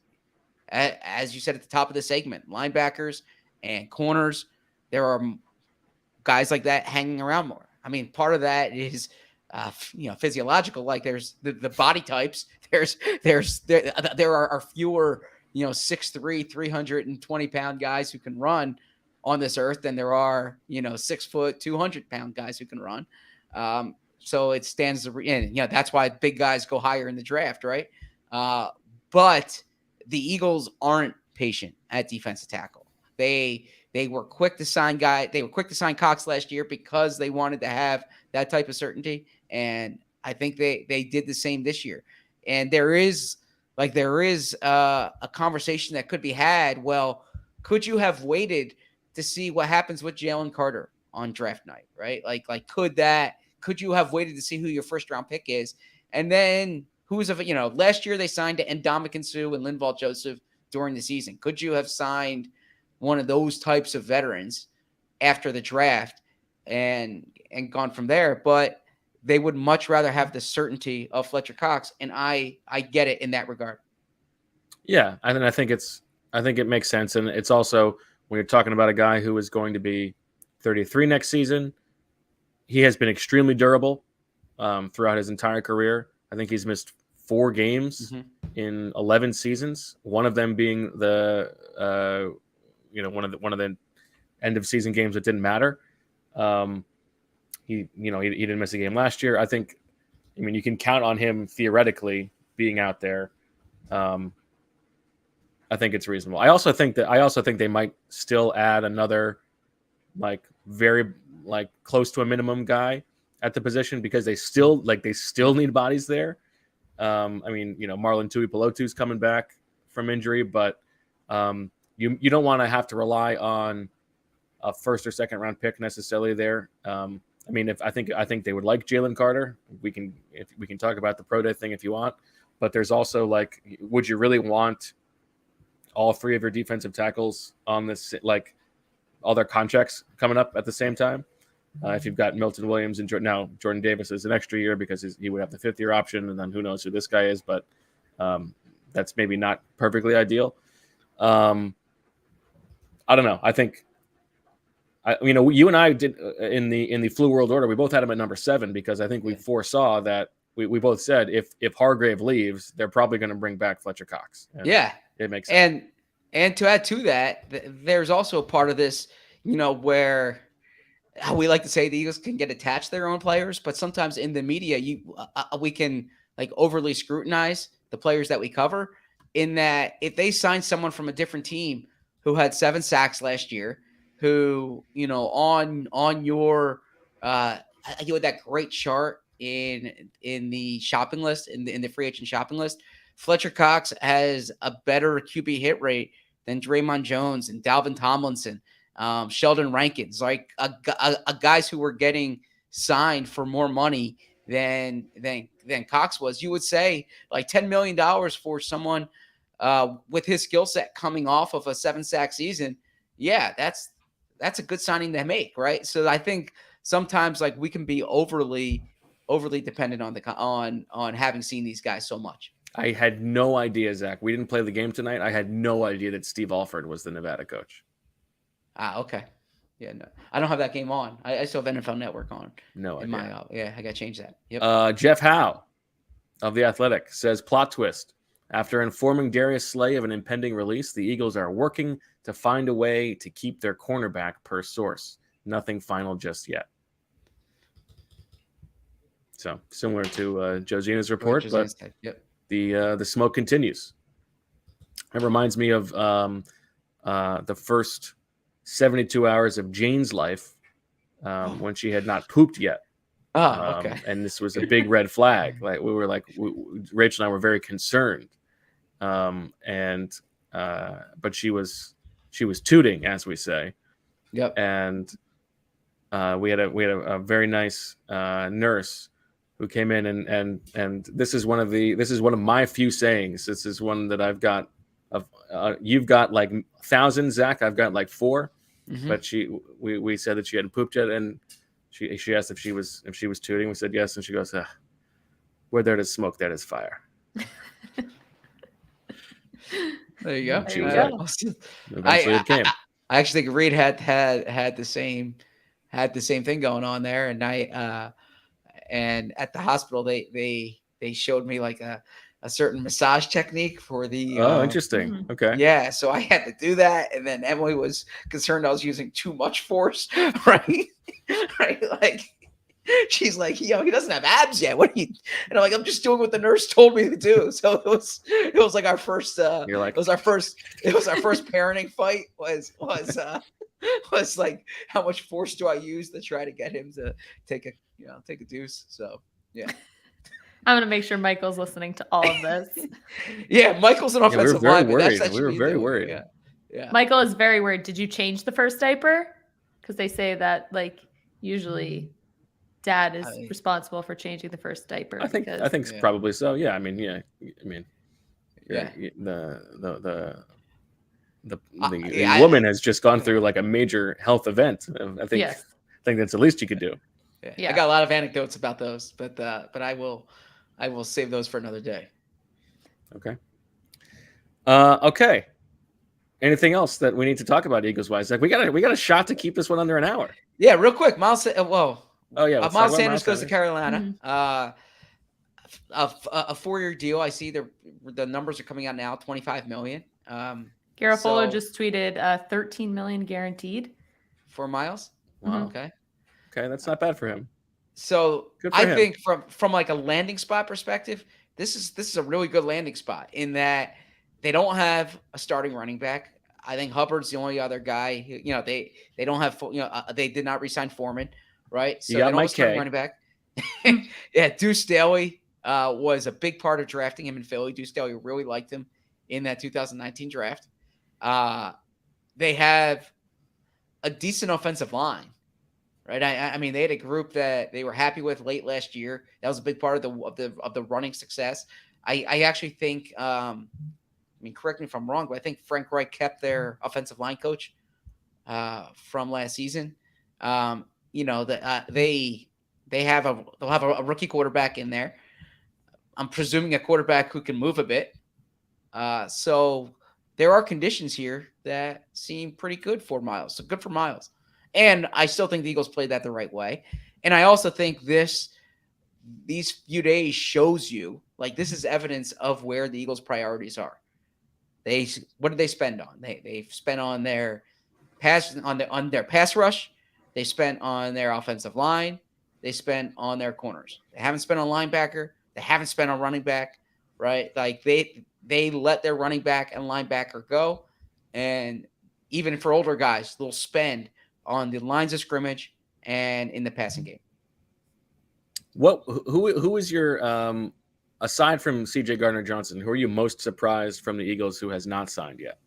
Speaker 4: as you said at the top of the segment, linebackers and corners, there are guys like that hanging around more. I mean, part of that is, physiological. Like, there's the body types. There are fewer, 6'3", 320-pound guys who can run on this earth than there are, 6 foot, 200-pound guys who can run. So it stands to that's why big guys go higher in the draft, right? But the Eagles aren't patient at defensive tackle. They They were quick to sign Cox last year because they wanted to have that type of certainty. And I think they did the same this year. And there is a conversation that could be had. Well, could you have waited to see what happens with Jalen Carter on draft night, right? Could you have waited to see who your first round pick is? And then last year they signed Ndamukong Suh and Linval Joseph during the season. Could you have signed one of those types of veterans after the draft and gone from there? But they would much rather have the certainty of Fletcher Cox, and I get it in that regard.
Speaker 3: Yeah, I think it makes sense, and it's also when you're talking about a guy who is going to be 33 next season, he has been extremely durable throughout his entire career. I think he's missed 4 games in 11 seasons. One of them being the one of the end of season games that didn't matter. He didn't miss a game last year. I mean, you can count on him theoretically being out there. I think it's reasonable. I also think they might still add another very close to a minimum guy at the position because they still need bodies there. I mean, Marlon Tuipulotu's coming back from injury, but you don't want to have to rely on a first or second round pick necessarily there. I mean, I think they would like Jalen Carter. We can talk about the pro day thing if you want, but there's also would you really want all 3 of your defensive tackles on this, all their contracts coming up at the same time? If you've got Milton Williams and Jordan Davis is an extra year because he would have the 5th-year option, and then who knows who this guy is, but that's maybe not perfectly ideal. I don't know. I think, you and I did in the flu world order. We both had him at number 7 because I think we foresaw that we both said if Hargrave leaves, they're probably going to bring back Fletcher Cox. And it makes sense.
Speaker 4: And to add to that, there's also a part of this, where we like to say the Eagles can get attached to their own players, but sometimes in the media, we can overly scrutinize the players that we cover. In that, if they sign someone from a different team who had 7 sacks last year, who on your you had that great chart in the shopping list in the free agent shopping list, Fletcher Cox has a better QB hit rate than Draymond Jones and Dalvin Tomlinson, Sheldon Rankins, guys who were getting signed for more money than Cox was. You would say $10 million for someone with his skill set coming off of a 7-sack season. Yeah, that's a good signing to make, right? So I think sometimes we can be overly dependent on having seen these guys so much.
Speaker 3: I had no idea, Zach. We didn't play the game tonight. I had no idea that Steve Alford was the Nevada coach.
Speaker 4: Okay. Yeah, no, I don't have that game on. I still have NFL Network on.
Speaker 3: No idea.
Speaker 4: I got to change that. Yep.
Speaker 3: Jeff Howe of The Athletic says, plot twist. After informing Darius Slay of an impending release, the Eagles are working to find a way to keep their cornerback per source. Nothing final just yet. So similar to Josina's report, but the smoke continues. It reminds me of the first 72 hours of Jane's life when she had not pooped yet.
Speaker 4: Oh, okay.
Speaker 3: And this was a big red flag. Rachel and I were very concerned. But she was tooting, as we say.
Speaker 4: Yep.
Speaker 3: And we had a very nice nurse who came in and this is one of my few sayings. This is one that I've got of you've got thousands, Zach. I've got 4. Mm-hmm. But we said that she hadn't pooped yet, and she asked if she was tooting. We said yes, and she goes, "Where there is smoke, there is fire."
Speaker 4: There you go.
Speaker 3: She was right. Eventually it came.
Speaker 4: I actually think Reed had the same thing going on there, and and at the hospital they showed me a certain massage technique for the
Speaker 3: interesting. Okay.
Speaker 4: Yeah, so I had to do that, and then Emily was concerned I was using too much force, right? Right, she's like, he doesn't have abs yet. What are you? And I'm I'm just doing what the nurse told me to do. So it was our first.
Speaker 3: You're like,
Speaker 4: it was our first parenting fight. Was was like, how much force do I use to try to get him to take a deuce? So yeah.
Speaker 5: I'm gonna make sure Michael's listening to all of this.
Speaker 4: Yeah, Michael's an
Speaker 3: Yeah, we were
Speaker 4: offensive
Speaker 3: very
Speaker 4: lineman. That's
Speaker 3: worried.
Speaker 4: that
Speaker 3: We
Speaker 4: should
Speaker 3: were
Speaker 4: be
Speaker 3: very
Speaker 4: doing it.
Speaker 3: worried.
Speaker 4: Yeah. Yeah.
Speaker 5: Michael is very worried. Did you change the first diaper? Because they say that like usually dad is responsible for changing the first diaper.
Speaker 3: I think
Speaker 4: Yeah.
Speaker 3: probably so. Yeah, I mean, yeah.
Speaker 4: Yeah.
Speaker 3: The
Speaker 4: yeah,
Speaker 3: woman has just gone through like a major health event. I think
Speaker 5: Yes.
Speaker 3: that's the least you could do.
Speaker 4: I got a lot of anecdotes about those, but I will save those for another day.
Speaker 3: Okay. Okay. Anything else that we need to talk about Eagles wise? Like we got a shot to keep this one under an hour.
Speaker 4: Yeah, real quick, Miles.
Speaker 3: Oh yeah, let's talk
Speaker 4: Miles
Speaker 3: about
Speaker 4: Sanders goes to Carolina.
Speaker 5: Mhm.
Speaker 4: A 4-year deal. I see the numbers are coming out now. $25 million.
Speaker 5: Garofalo
Speaker 4: So-
Speaker 5: just tweeted $13 million guaranteed.
Speaker 4: For Miles.
Speaker 3: Wow.
Speaker 4: Okay.
Speaker 3: Okay, that's not bad for him.
Speaker 4: So
Speaker 3: Good for
Speaker 4: I
Speaker 3: him.
Speaker 4: think from like a landing spot perspective, this is a really good landing spot in that they don't have a starting running back. I think Hubbard's the only other guy. They don't have they did not re-sign Foreman, right? So
Speaker 3: You
Speaker 4: they
Speaker 3: got
Speaker 4: don't have
Speaker 3: Mike
Speaker 4: a starting
Speaker 3: K.
Speaker 4: running back. Yeah, Deuce Staley was a big part of drafting him in Philly. Deuce Staley really liked him in that 2019 draft. They have a decent offensive line, right? I mean, they had a group that they were happy with late last year. That was a big part of the running success. I actually think, correct me if I'm wrong, but I think Frank Reich kept their offensive line coach from last season. They'll have a rookie quarterback in there. I'm presuming a quarterback who can move a bit. So there are conditions here that seem pretty good for Miles. So good for Miles. And I still think the Eagles played that the right way. And I also think these few days shows you, like, this is evidence of where the Eagles' priorities are. What did they spend on? They've spent on their pass rush. They spent on their offensive line. They spent on their corners. They haven't spent on linebacker. They haven't spent on running back, right? Like they let their running back and linebacker go. And even for older guys, they'll spend on the lines of scrimmage and in the passing game.
Speaker 3: Who is your aside from CJ Gardner-Johnson, who are you most surprised from the Eagles who has not signed yet?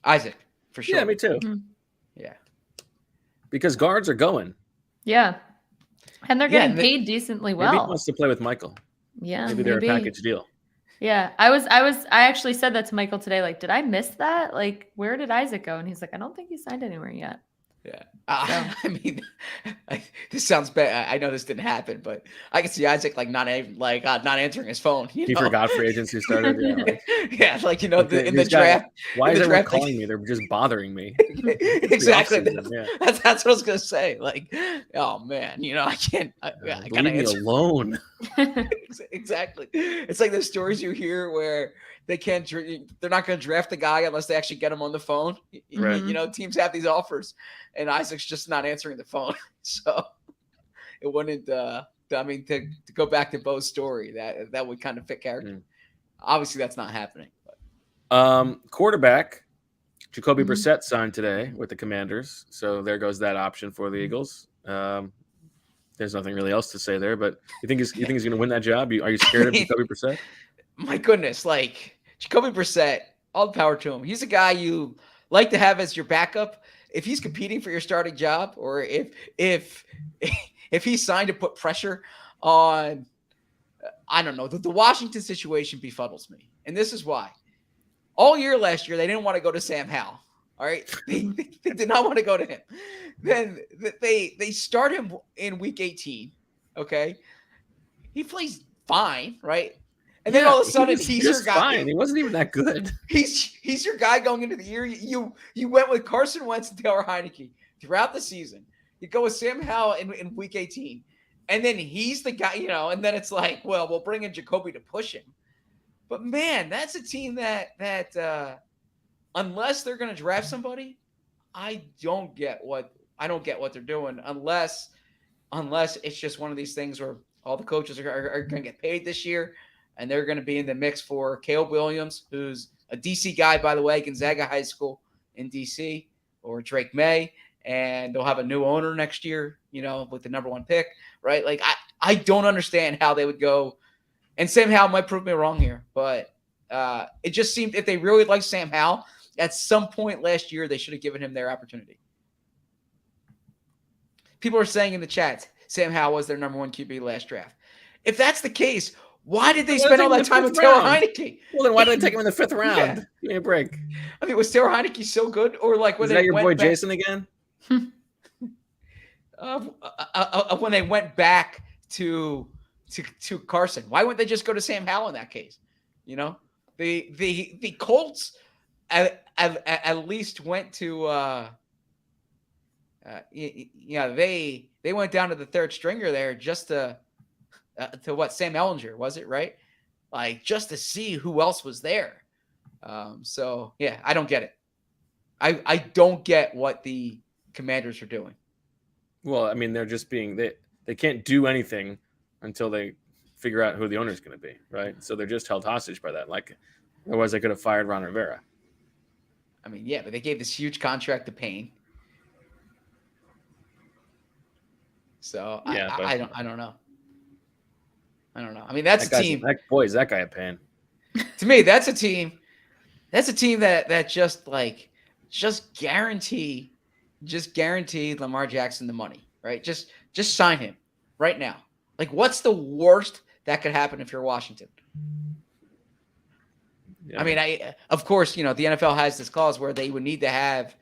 Speaker 4: Isaac, for sure.
Speaker 3: Yeah, me too.
Speaker 5: Mhm.
Speaker 4: Yeah.
Speaker 3: Because guards are going.
Speaker 5: Yeah. And they're getting
Speaker 4: and
Speaker 5: paid decently
Speaker 3: Maybe he
Speaker 5: well.
Speaker 3: wants to play with Michael.
Speaker 5: Yeah.
Speaker 3: Maybe they're a package deal.
Speaker 5: Yeah. I actually said that to Michael today. Like, did I miss that? Like, where did Isaac go? And he's like, I don't think he signed anywhere yet.
Speaker 4: Yeah. This sounds bad. I know this didn't happen, but I can see Isaac not answering his phone.
Speaker 3: He forgot free agency started. Yeah, like,
Speaker 4: in the draft.
Speaker 3: Why is
Speaker 4: the
Speaker 3: everyone
Speaker 4: draft,
Speaker 3: calling me? They're just bothering me.
Speaker 4: Exactly.
Speaker 3: Yeah.
Speaker 4: That's what I was gonna say. Like, oh man, I can't. I gotta
Speaker 3: Leave me
Speaker 4: answer.
Speaker 3: alone.
Speaker 4: Exactly. It's like the stories you hear where they're not going to draft the guy unless they actually get him on the phone.
Speaker 3: Right.
Speaker 4: Teams have these offers, and Isaac's just not answering the phone. So it wouldn't. To go back to Bo's story, that would kind of fit character. Obviously, that's not happening. But.
Speaker 3: Quarterback Jacoby Brissett signed today with the Commanders, so there goes that option for the Eagles. There's nothing really else to say there, but you think he's going to win that job? Are you scared of Jacoby Brissett? My
Speaker 4: goodness, like Jacoby Brissett, all the power to him. He's a guy you like to have as your backup if he's competing for your starting job, or if he signed to put pressure on. I don't know. The Washington situation befuddles me, and this is why. All year last year, they didn't want to go to Sam Howell. All right, they did not want to go to him. Then they start him in week 18. Okay, he plays fine, right? And then all of a sudden, he's your guy.
Speaker 3: Fine. He wasn't even that good.
Speaker 4: He's your guy going into the year. You went with Carson Wentz and Taylor Heineke throughout the season. You go with Sam Howell in week 18, and then he's the guy. And then it's like, well, we'll bring in Jacoby to push him. But man, that's a team that unless they're going to draft somebody, I don't get what they're doing unless it's just one of these things where all the coaches are going to get paid this year, and they're going to be in the mix for Caleb Williams, who's a DC guy, by the way, Gonzaga High School in DC, or Drake May, and they'll have a new owner next year, with the number 1 pick, right? Like I don't understand how they would go, and Sam Howell might prove me wrong here, but it just seemed if they really like Sam Howell, at some point last year, they should have given him their opportunity. People are saying in the chat, Sam Howell was their number 1 QB last draft. If that's the case, why did they spend all that time with Taylor Heineke?
Speaker 3: Well, then why did they take him in the 5th round?
Speaker 4: Yeah.
Speaker 3: Give me a break.
Speaker 4: I mean, was Taylor Heineke so good? Or like when
Speaker 3: Is that your boy
Speaker 4: back,
Speaker 3: Jason again?
Speaker 4: when they went back to Carson, why wouldn't they just go to Sam Howell in that case? The Colts at least went to they went down to the 3rd stringer there just to what, Sam Ellinger, was it, right? Like just to see who else was there. So yeah, I don't get it. I don't get what the Commanders are doing.
Speaker 3: Well, I mean, they're just they can't do anything until they figure out who the owner is going to be, right? So they're just held hostage by that. Like, otherwise they could have fired Ron Rivera.
Speaker 4: I mean, yeah, but they gave this huge contract to Payne. So yeah, I don't know. I mean, that's a team.
Speaker 3: Boy, is that guy a pain.
Speaker 4: To me, that's a team. That's a team that just guarantee Lamar Jackson the money, right? Just sign him right now. Like, what's the worst that could happen if you're Washington? Yeah. I mean, of course, the NFL has this clause where they would need to have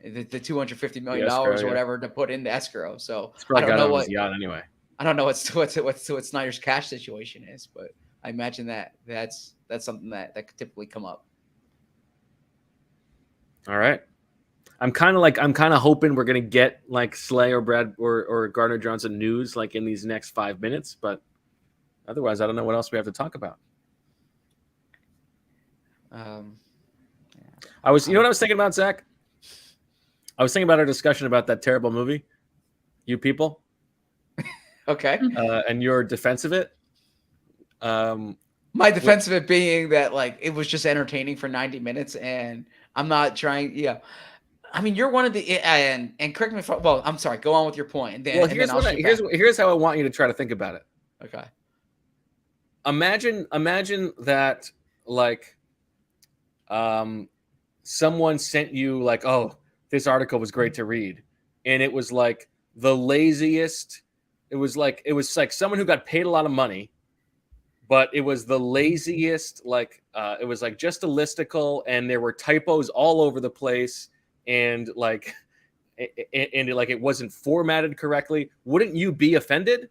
Speaker 4: the $250 million or whatever to put in the escrow. So I don't know what
Speaker 3: anyway.
Speaker 4: I don't know what Snyder's cash situation is, but I imagine that's something that could typically come up.
Speaker 3: All right. I'm kind of hoping we're gonna get like Slay or Brad or Gardner-Johnson news like in these next 5 minutes, but otherwise, I don't know what else we have to talk about. I was, you know what I was thinking about, Zach? I was thinking about our discussion about that terrible movie, You People.
Speaker 4: Okay.
Speaker 3: And your defense of it.
Speaker 4: My defense of it being that like it was just entertaining for 90 minutes, and I'm not trying. Yeah, I mean, you're one of the and correct me if I'm sorry. Go on with your point. And then,
Speaker 3: here's how I want you to try to think about it.
Speaker 4: Okay.
Speaker 3: Imagine that like, someone sent you like, oh, this article was great to read, and it was like the laziest. It was like someone who got paid a lot of money, but it was the laziest. Like it was like just a listicle, and there were typos all over the place, and it wasn't formatted correctly. Wouldn't you be offended?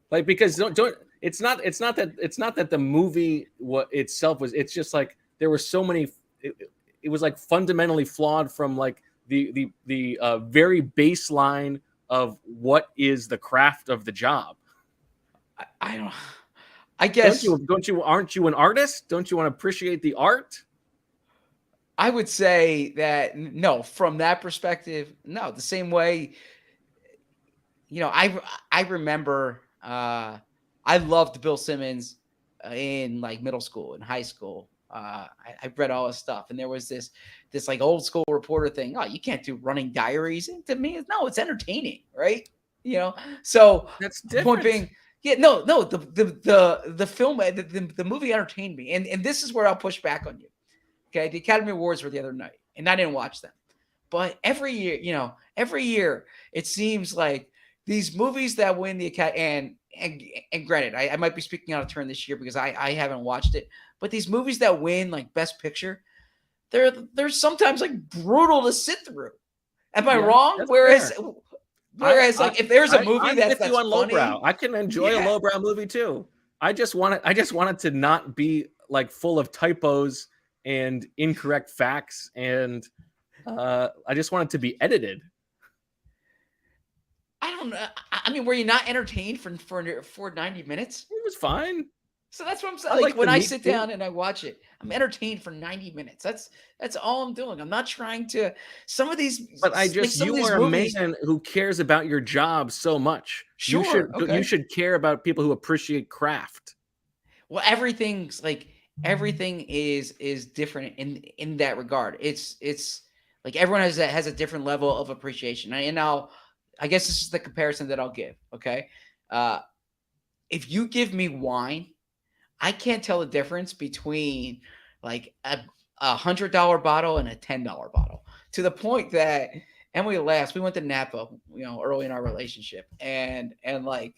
Speaker 3: Like, because don't. It's not that the movie itself was. It's just like there were so many. It was like fundamentally flawed from like the very baseline of what is the craft of the job.
Speaker 4: I don't. I guess
Speaker 3: aren't you an artist? Don't you want to appreciate the art?
Speaker 4: I would say that no, from that perspective, no. The same way, I remember I loved Bill Simmons in like middle school and high school. I read all his stuff, and there was this like old school reporter thing. Oh, you can't do running diaries. And to me, no, it's entertaining, right? So
Speaker 3: that's different.
Speaker 4: Point being, yeah, no, the film, the movie entertained me, and this is where I'll push back on you. Okay, the Academy Awards were the other night, and I didn't watch them, but every year it seems like these movies that win the Academy, and granted, I might be speaking out of turn this year because I haven't watched it. But these movies that win like Best Picture, they're sometimes like brutal to sit through. Am I wrong? Whereas like if there's a movie that's
Speaker 3: you on
Speaker 4: funny,
Speaker 3: lowbrow, I can enjoy a lowbrow movie too. I just want it to not be like full of typos and incorrect facts, and I just want it to be edited.
Speaker 4: I don't know. I mean, were you not entertained for 90 minutes?
Speaker 3: It was fine.
Speaker 4: So that's what I'm saying. Like when I sit down and I watch it, I'm entertained for 90 minutes. That's all I'm doing. I'm not trying to some of these.
Speaker 3: But you are a man who cares about your job so much.
Speaker 4: Sure,
Speaker 3: you should care about people who appreciate craft.
Speaker 4: Well, everything is different in that regard. It's Like everyone has a different level of appreciation. And now, I guess this is the comparison that I'll give. Okay, if you give me wine, I can't tell the difference between like a $100 bottle and a $10 bottle. To the point that Emily laughs. We went to Napa, early in our relationship, and like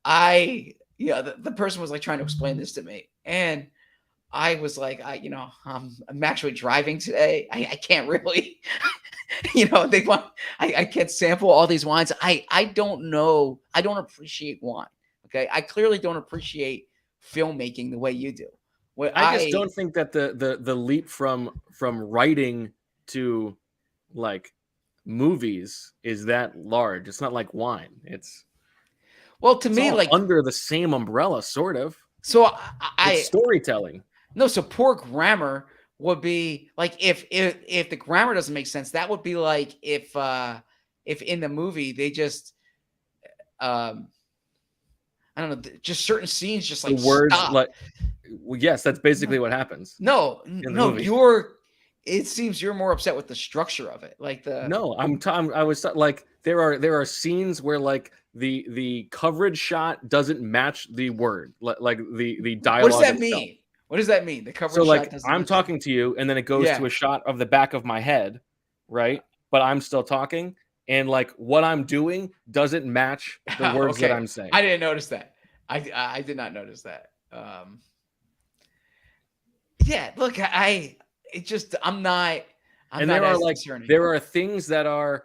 Speaker 4: the person was like trying to explain this to me, and I was like, I'm actually driving today. I can't really, they want, I can't sample all these wines. I don't know. I don't appreciate wine. Okay. I clearly don't appreciate filmmaking the way you do.
Speaker 3: I just don't think that the leap from writing to like movies is that large. It's not like wine. It's
Speaker 4: to me, like
Speaker 3: under the same umbrella, sort of.
Speaker 4: So
Speaker 3: it's storytelling.
Speaker 4: No, so poor grammar would be like if the grammar doesn't make sense, that would be like if in the movie they just I don't know, just certain scenes just like
Speaker 3: the words
Speaker 4: stop.
Speaker 3: like yes, that's basically what happens.
Speaker 4: No, it seems you're more upset with the structure of it. Like
Speaker 3: I was like there are scenes where like the coverage shot doesn't match the word, like the dialogue.
Speaker 4: What does that mean? What does that mean? The coverage
Speaker 3: so
Speaker 4: shot
Speaker 3: like I'm talking to you, and then it goes to a shot of the back of my head, right? But I'm still talking, and like what I'm doing doesn't match the words that I'm saying.
Speaker 4: I didn't notice that. I did not notice that. Yeah, look, I'm not.
Speaker 3: There are things that are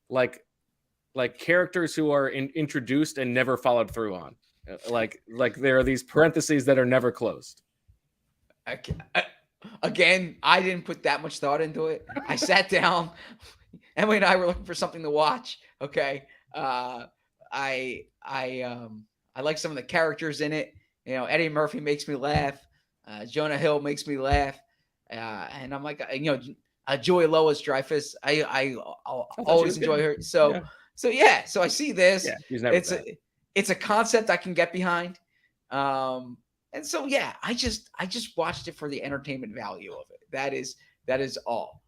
Speaker 3: like characters who are introduced and never followed through on. Like there are these parentheses that are never closed.
Speaker 4: Again, I didn't put that much thought into it. I sat down. Emily and I were looking for something to watch. Okay, I like some of the characters in it. Eddie Murphy makes me laugh. Jonah Hill makes me laugh, and I'm like, Joey Lois Dreyfus. I'll always enjoy her. So I see this.
Speaker 3: Yeah, she's never bad.
Speaker 4: It's a concept I can get behind. And so, I just watched it for the entertainment value of it. That is all.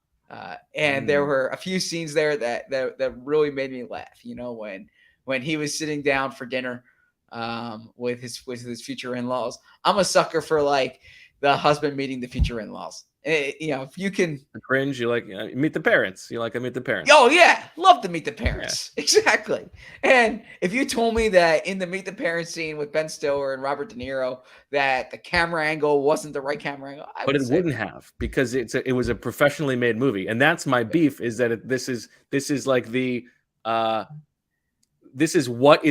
Speaker 4: And there were a few scenes there that really made me laugh. When he was sitting down for dinner with his future in-laws. I'm a sucker for like the husband meeting the future in-laws. If you can
Speaker 3: cringe, you like meet the parents. You like to meet the parents.
Speaker 4: Oh yeah, love to meet the parents. Yeah. Exactly. And if you told me that in the meet the parents scene with Ben Stiller and Robert De Niro that the camera angle wasn't the right camera angle,
Speaker 3: wouldn't have, because it was a professionally made movie, and that's my beef. Is that this is like the this is what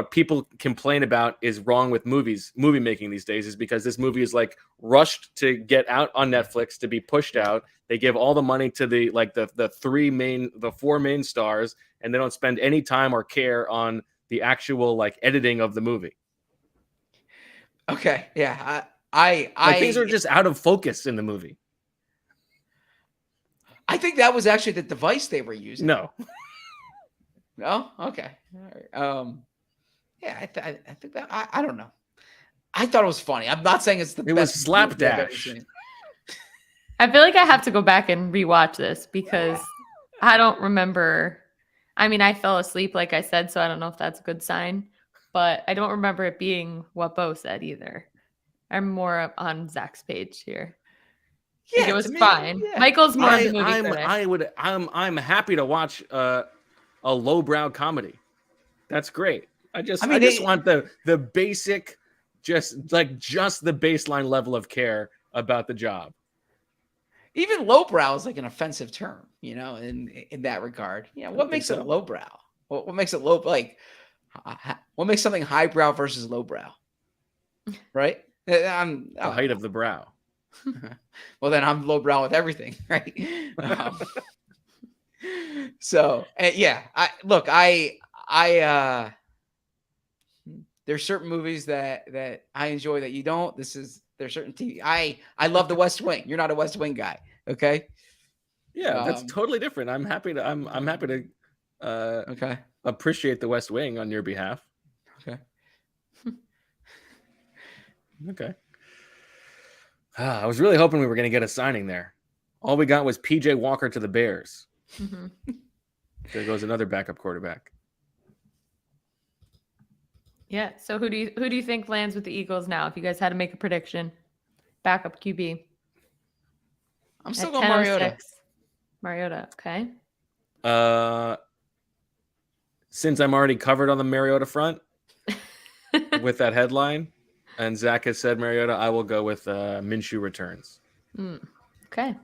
Speaker 3: people complain about is wrong with movie making these days, is because this movie is like rushed to get out on Netflix to be pushed out. They give all the money to the four main stars, and they don't spend any time or care on the actual like editing of the movie.
Speaker 4: Okay. Yeah.
Speaker 3: Things are just out of focus in the movie.
Speaker 4: I think that was actually the device they were using.
Speaker 3: No.
Speaker 4: No? Okay. All right. I think that I don't know. I thought it was funny. I'm not saying it's the best.
Speaker 3: It was slapdash.
Speaker 5: I feel like I have to go back and rewatch this because I don't remember. I mean, I fell asleep, like I said, so I don't know if that's a good sign, but I don't remember it being what Bo said either. I'm more up on Zach's page here. Yeah, like it was fine. Yeah. Michael's more of the movie critic.
Speaker 3: I'm happy to watch a lowbrow comedy. That's great. I just want the basic, just the baseline level of care about the job.
Speaker 4: Even lowbrow is like an offensive term, in that regard. Yeah, what makes it lowbrow? What makes it low? Like, what makes something highbrow versus lowbrow? Right?
Speaker 3: The height of the brow.
Speaker 4: Well, then I'm lowbrow with everything, right? So there's certain movies that I enjoy that you don't. There's certain TV. I love The West Wing. You're not a West Wing guy, okay?
Speaker 3: Yeah, that's totally different. I'm happy to appreciate The West Wing on your behalf.
Speaker 4: Okay.
Speaker 3: Okay. I was really hoping we were going to get a signing there. All we got was PJ Walker to the Bears.
Speaker 5: Mhm.
Speaker 3: There goes another backup quarterback.
Speaker 5: Yeah. So who do you think lands with the Eagles now? If you guys had to make a prediction, backup QB.
Speaker 4: I'm still
Speaker 5: At
Speaker 4: going Mariota.
Speaker 5: 10:06. Mariota. Okay.
Speaker 3: Since I'm already covered on the Mariota front with that headline, and Zach has said Mariota, I will go with Minshew returns.
Speaker 5: Okay.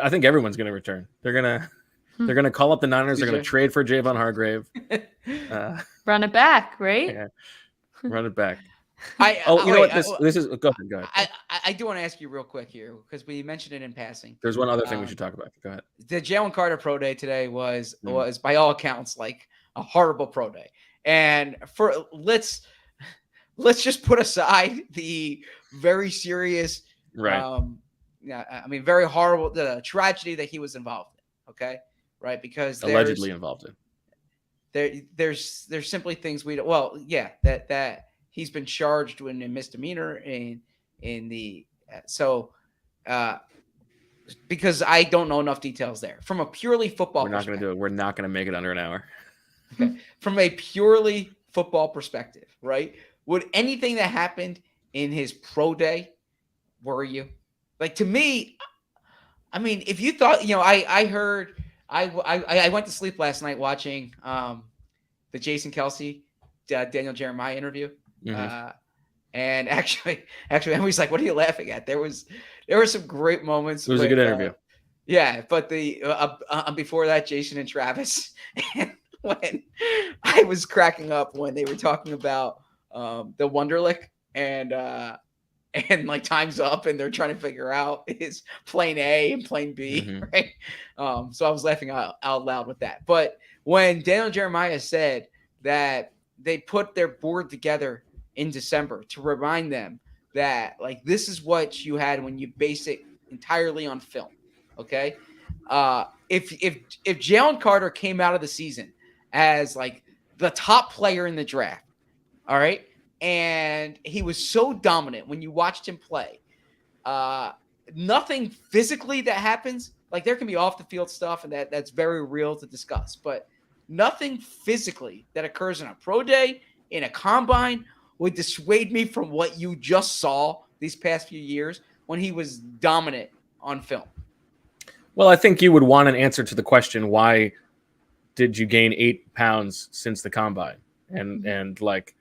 Speaker 3: I think everyone's going to return. They're gonna call up the Niners. They're going to trade for Javon Hargrave.
Speaker 5: Run it back, right?
Speaker 3: Yeah, run it back.
Speaker 4: You
Speaker 3: know what? This is. Go ahead.
Speaker 4: I do want to ask you real quick here because we mentioned it in passing.
Speaker 3: There's one other thing we should talk about. Go ahead.
Speaker 4: The Jalen Carter pro day today was by all accounts like a horrible pro day, and let's just put aside the very serious,
Speaker 3: right?
Speaker 4: Very horrible the tragedy that he was involved in. Okay, right? Because
Speaker 3: allegedly involved in.
Speaker 4: There's simply things we don't. Well, yeah, that. He's been charged with a misdemeanor in the because I don't know enough details there. From a purely football
Speaker 3: We're not going to do it. We're not going to make it under an hour.
Speaker 4: Okay. From a purely football perspective, right? Would anything that happened in his pro day worry you? Like, to me, I mean, if you thought, I heard I went to sleep last night watching the Jason Kelsey, Daniel Jeremiah interview.
Speaker 3: Mm-hmm.
Speaker 4: And actually, Emily's like, "What are you laughing at?" There were some great moments.
Speaker 3: It was a good interview.
Speaker 4: Yeah, but the before that, Jason and Travis, and when I was cracking up when they were talking about the Wonderlic and like Time's Up, and they're trying to figure out is plane A and plane B, right? So I was laughing out loud with that. But when Daniel Jeremiah said that they put their board together in December to remind them that, like, this is what you had when you base it entirely on film. Okay. If Jalen Carter came out of the season as like the top player in the draft, all right, and he was so dominant when you watched him play, nothing physically that happens, like there can be off the field stuff and that's very real to discuss, but nothing physically that occurs in a pro day, in a combine, would dissuade me from what you just saw these past few years when he was dominant on film.
Speaker 3: Well, I think you would want an answer to the question, why did you gain 8 pounds since the combine? And like,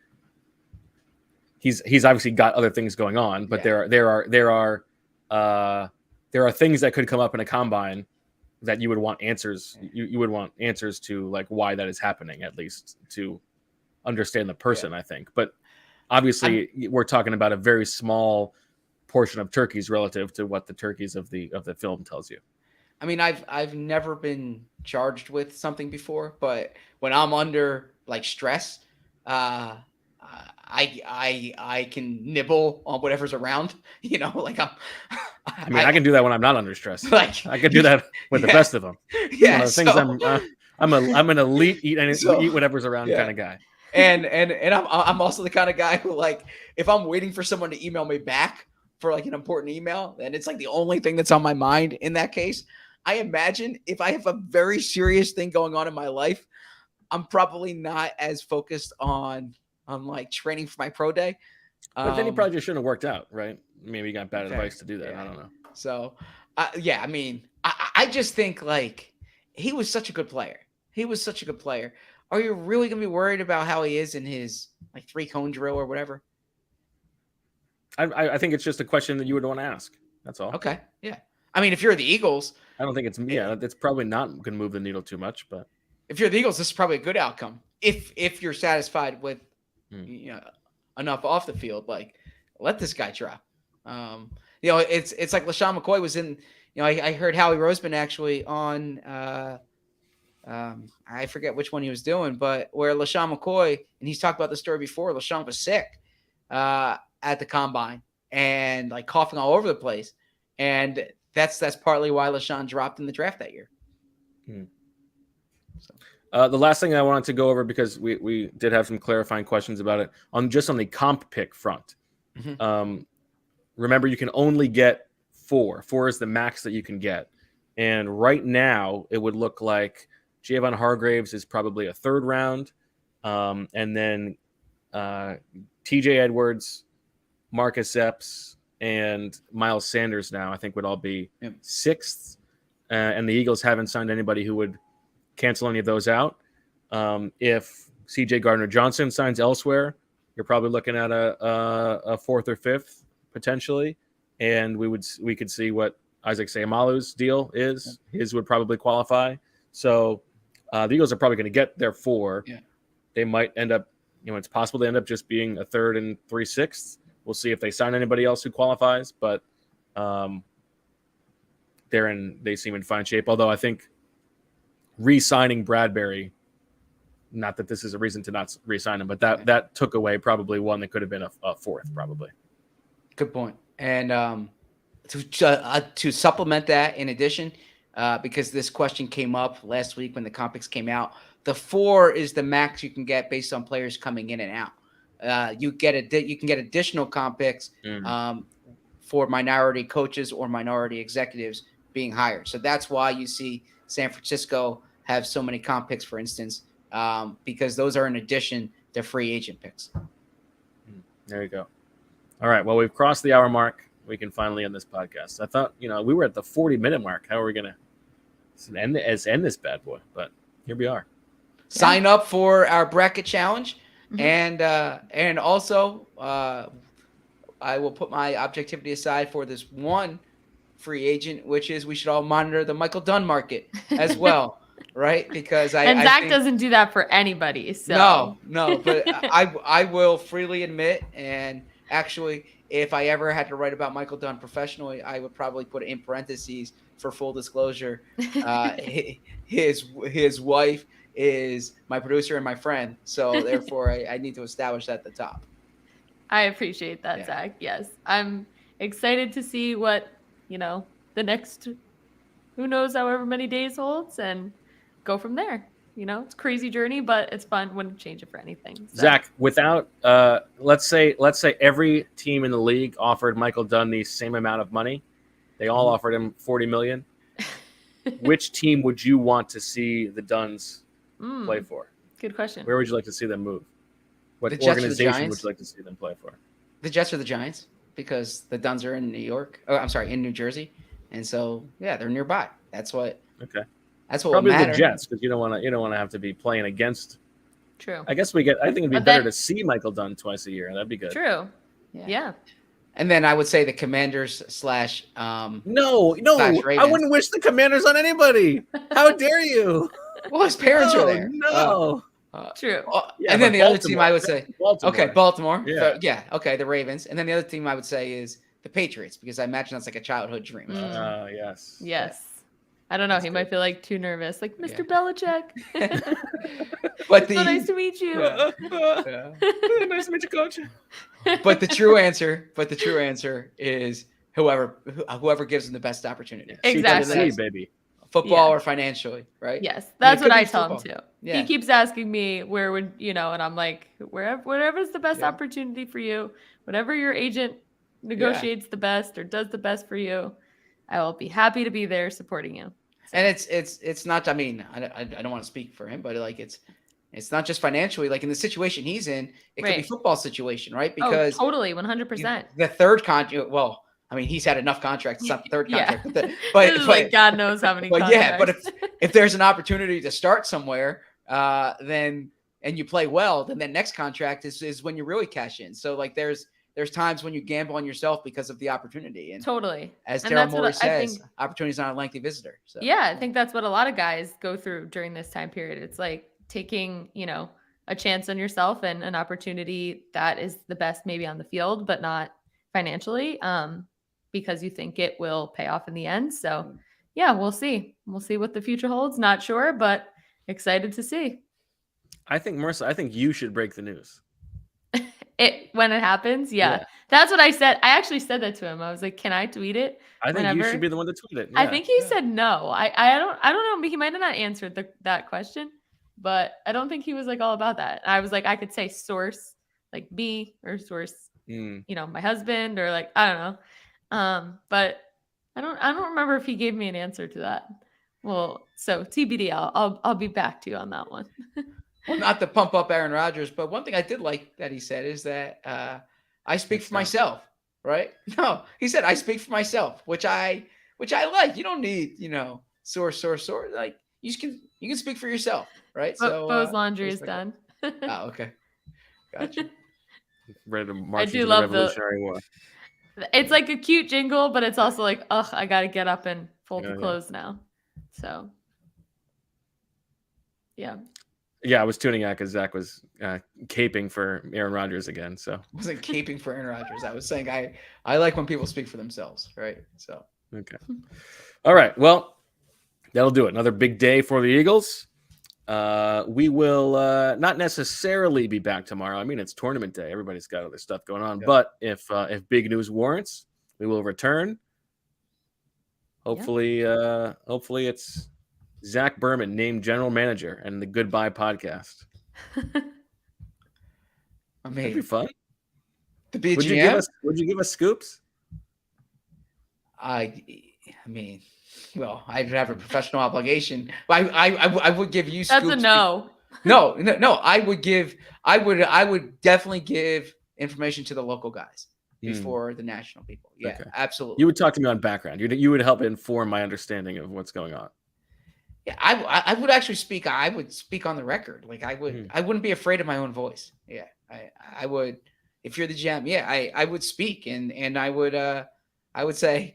Speaker 3: he's obviously got other things going on, but there are things that could come up in a combine that you would want answers. You would want answers to, like, why that is happening, at least to understand the person, I think. But obviously, we're talking about a very small portion of turkeys relative to what the turkeys of the film tells you.
Speaker 4: I mean, I've never been charged with something before, but when I'm under like stress, I can nibble on whatever's around. Like
Speaker 3: I can do that when I'm not under stress.
Speaker 4: Like,
Speaker 3: I can do that with the best of them.
Speaker 4: Yeah,
Speaker 3: I'm an elite eat whatever's around kind of guy.
Speaker 4: And I'm also the kind of guy who, like, if I'm waiting for someone to email me back for like an important email, and it's like the only thing that's on my mind in that case, I imagine if I have a very serious thing going on in my life, I'm probably not as focused on like training for my pro day.
Speaker 3: But then you probably just shouldn't have worked out, right? Maybe you got bad advice to do that. Yeah. I don't know.
Speaker 4: So, I mean, I just think, like, he was such a good player. Are you really going to be worried about how he is in his like 3-cone drill or whatever?
Speaker 3: I think it's just a question that you would want to ask. That's all.
Speaker 4: Okay. Yeah. I mean, if you're the Eagles,
Speaker 3: I don't think it's probably not going to move the needle too much, but
Speaker 4: if you're the Eagles, this is probably a good outcome. If you're satisfied with enough off the field, like, let this guy drop. It's like LaShawn McCoy was in, I heard Howie Roseman actually on, I forget which one he was doing, but where LaShawn McCoy, and he's talked about the story before, LaShawn was sick at the combine and like coughing all over the place. And that's partly why LaShawn dropped in the draft that year.
Speaker 3: So. The last thing I wanted to go over, because we did have some clarifying questions about it, on the comp pick front. remember, you can only get 4. 4 is the max that you can get. And right now, it would look like Javon Hargraves is probably a 3rd round. And then TJ Edwards, Marcus Epps, and Miles Sanders now, I think, would all be 6th. And the Eagles haven't signed anybody who would cancel any of those out. If CJ Gardner-Johnson signs elsewhere, you're probably looking at a 4th or 5th potentially. And we could see what Isaac Seumalo's deal is. His would probably qualify. So the Eagles are probably going to get their 4.
Speaker 4: Yeah.
Speaker 3: They might end up, it's possible they end up just being a 3rd and 3/6. We'll see if they sign anybody else who qualifies, but they seem in fine shape. Although I think re-signing Bradbury, not that this is a reason to not re-sign him, but that took away probably one that could have been a 4th probably.
Speaker 4: Good point. And to supplement that, in addition, because this question came up last week when the comp picks came out, the 4 is the max you can get based on players coming in and out. You can get additional comp picks for minority coaches or minority executives being hired. So that's why you see San Francisco have so many comp picks, for instance, because those are in addition to free agent picks.
Speaker 3: There you go. All right. Well, we've crossed the hour mark. We can finally end this podcast. I thought, we were at the 40-minute mark. How are we going to end this bad boy? But here we are.
Speaker 4: Sign up for our bracket challenge. And also I will put my objectivity aside for this one free agent, which is we should all monitor the Michael Dunn market as well, right? Because
Speaker 5: Zach
Speaker 4: think,
Speaker 5: doesn't do that for anybody. So
Speaker 4: no, but I will freely admit, and actually, if I ever had to write about Michael Dunn professionally, I would probably put in parentheses for full disclosure. His wife is my producer and my friend, so therefore I need to establish that at the top.
Speaker 5: I appreciate that, Zach. Yes, I'm excited to see what the next, who knows, however many days holds, and go from there. It's a crazy journey, but it's fun. Wouldn't change it for anything. So.
Speaker 3: Zach, without let's say every team in the league offered Michael Dunn the same amount of money, they all offered him $40 million. Which team would you want to see the Dunns play for?
Speaker 5: Good question.
Speaker 3: Where would you like to see them move? What
Speaker 4: Jets
Speaker 3: organization would you like to see them play for?
Speaker 4: The Jets or the Giants, because the Dunns are in New York. Oh, I'm sorry, in New Jersey, and so they're nearby. That's what.
Speaker 3: Okay.
Speaker 4: That's what
Speaker 3: probably
Speaker 4: will matter.
Speaker 3: The Jets, because you don't want to have to be playing against.
Speaker 5: True.
Speaker 3: I guess I think it'd be better to see Michael Dunn twice a year. That'd be good.
Speaker 5: True. Yeah.
Speaker 4: And then I would say the Commanders /
Speaker 3: No, I wouldn't wish the Commanders on anybody. How dare you?
Speaker 4: Well, his parents are there.
Speaker 3: No.
Speaker 5: True.
Speaker 4: And then the other team I would say,
Speaker 3: Baltimore.
Speaker 4: Okay, Baltimore.
Speaker 3: Yeah.
Speaker 4: Okay, the Ravens. And then the other team I would say is the Patriots, because I imagine that's like a childhood dream.
Speaker 3: Oh, yes.
Speaker 5: Yes. I don't know. He might feel like too nervous. Like, Mr. Belichick.
Speaker 4: But
Speaker 5: so nice to meet you.
Speaker 3: Nice to meet you, coach.
Speaker 4: But the true answer is whoever gives them the best opportunity.
Speaker 5: Exactly.
Speaker 3: Baby.
Speaker 4: Football or financially, right?
Speaker 5: Yes. That's what I tell him too.
Speaker 4: Yeah.
Speaker 5: He keeps asking me where would, and I'm like, whatever's the best opportunity for you, whatever your agent negotiates the best or does the best for you, I will be happy to be there supporting you. So.
Speaker 4: And it's not, I don't want to speak for him, but like it's not just financially, like in the situation he's in, it could be football situation, right? Because
Speaker 5: totally 100%.
Speaker 4: The third contract, well, he's had enough contracts. It's not the third contract,
Speaker 5: but like God knows how many contracts.
Speaker 4: Yeah, but if there's an opportunity to start somewhere, then and you play well, then that next contract is when you really cash in. So like there's times when you gamble on yourself because of the opportunity. And
Speaker 5: totally.
Speaker 4: As Daryl Morey says, opportunity is not a lengthy visitor. So
Speaker 5: yeah, I think that's what a lot of guys go through during this time period. It's like taking, a chance on yourself and an opportunity that is the best maybe on the field, but not financially. Because you think it will pay off in the end. So yeah, we'll see. We'll see what the future holds. Not sure, but excited to see.
Speaker 3: I think, Marissa, you should break the news.
Speaker 5: When it happens. Yeah. That's what I said. I actually said that to him. I was like, can I tweet it?
Speaker 3: I think you should be the one to tweet it.
Speaker 5: Yeah. I think he said no. I don't know. He might have not answered that question, but I don't think he was like all about that. I was like, I could say source like B or source you know, my husband or like, I don't know. But I don't remember if he gave me an answer to that. Well, so TBD, I'll be back to you on that one.
Speaker 4: Well, not to pump up Aaron Rodgers, but one thing I did like that he said is that I speak for myself, right? No, he said I speak for myself, which I like. You don't need, you know, source. Like you can speak for yourself, right?
Speaker 5: But Bo's laundry is done.
Speaker 4: Oh, okay, gotcha.
Speaker 3: Ready to march
Speaker 5: do
Speaker 3: into the
Speaker 5: love the-
Speaker 3: Revolutionary War.
Speaker 5: It's like a cute jingle, but it's also like, ugh, I got to get up and fold
Speaker 3: Yeah,
Speaker 5: the
Speaker 3: yeah.
Speaker 5: clothes now. So, yeah.
Speaker 3: Yeah, I was tuning out because Zach was caping for Aaron Rodgers again. So
Speaker 4: I wasn't caping for Aaron Rodgers. I was saying I like when people speak for themselves, right? So
Speaker 3: okay, all right. Well, that'll do it. Another big day for the Eagles. We will not necessarily be back tomorrow. I mean, it's tournament day. Everybody's got other stuff going on.
Speaker 4: Yeah.
Speaker 3: But if big news warrants, we will return. Hopefully, hopefully it's Zach Berman named general manager and the Goodbye podcast.
Speaker 4: I
Speaker 3: That'd be
Speaker 4: mean,
Speaker 3: fun.
Speaker 4: to be
Speaker 3: Would
Speaker 4: GM,
Speaker 3: you give us scoops?
Speaker 4: I mean, well, I'd have a professional obligation. But I would give you
Speaker 5: That's
Speaker 4: scoops.
Speaker 5: a no.
Speaker 4: No. I would definitely give information to the local guys before the national people. Yeah,
Speaker 3: Okay.
Speaker 4: absolutely.
Speaker 3: You would talk to me on background. You would help inform my understanding of what's going on.
Speaker 4: Yeah, I would actually speak. I would speak on the record. Like I wouldn't be afraid of my own voice. Yeah, I would. If you're the GM, yeah, I would speak and I would say.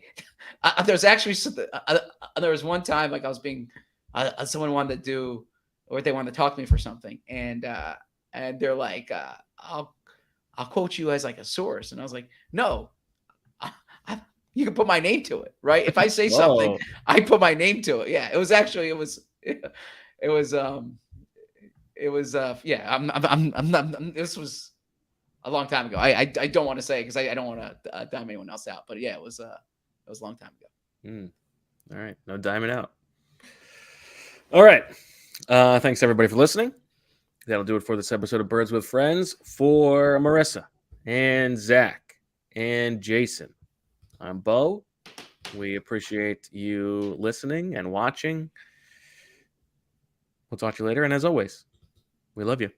Speaker 4: There's actually there was one time like I was being someone wanted to do or they wanted to talk to me for something and they're like I'll quote you as like a source and I was like no, you can put my name to it, right? If I say something, I put my name to it. Yeah, it was yeah. I'm not. This was a long time ago. I don't want to say because I don't want to dime anyone else out. But yeah, it was a long time ago.
Speaker 3: All right, no diming out. All right, thanks everybody for listening. That'll do it for this episode of Birds with Friends. For Marissa and Zach and Jason, I'm Bo. We appreciate you listening and watching. We'll talk to you later. And as always, we love you.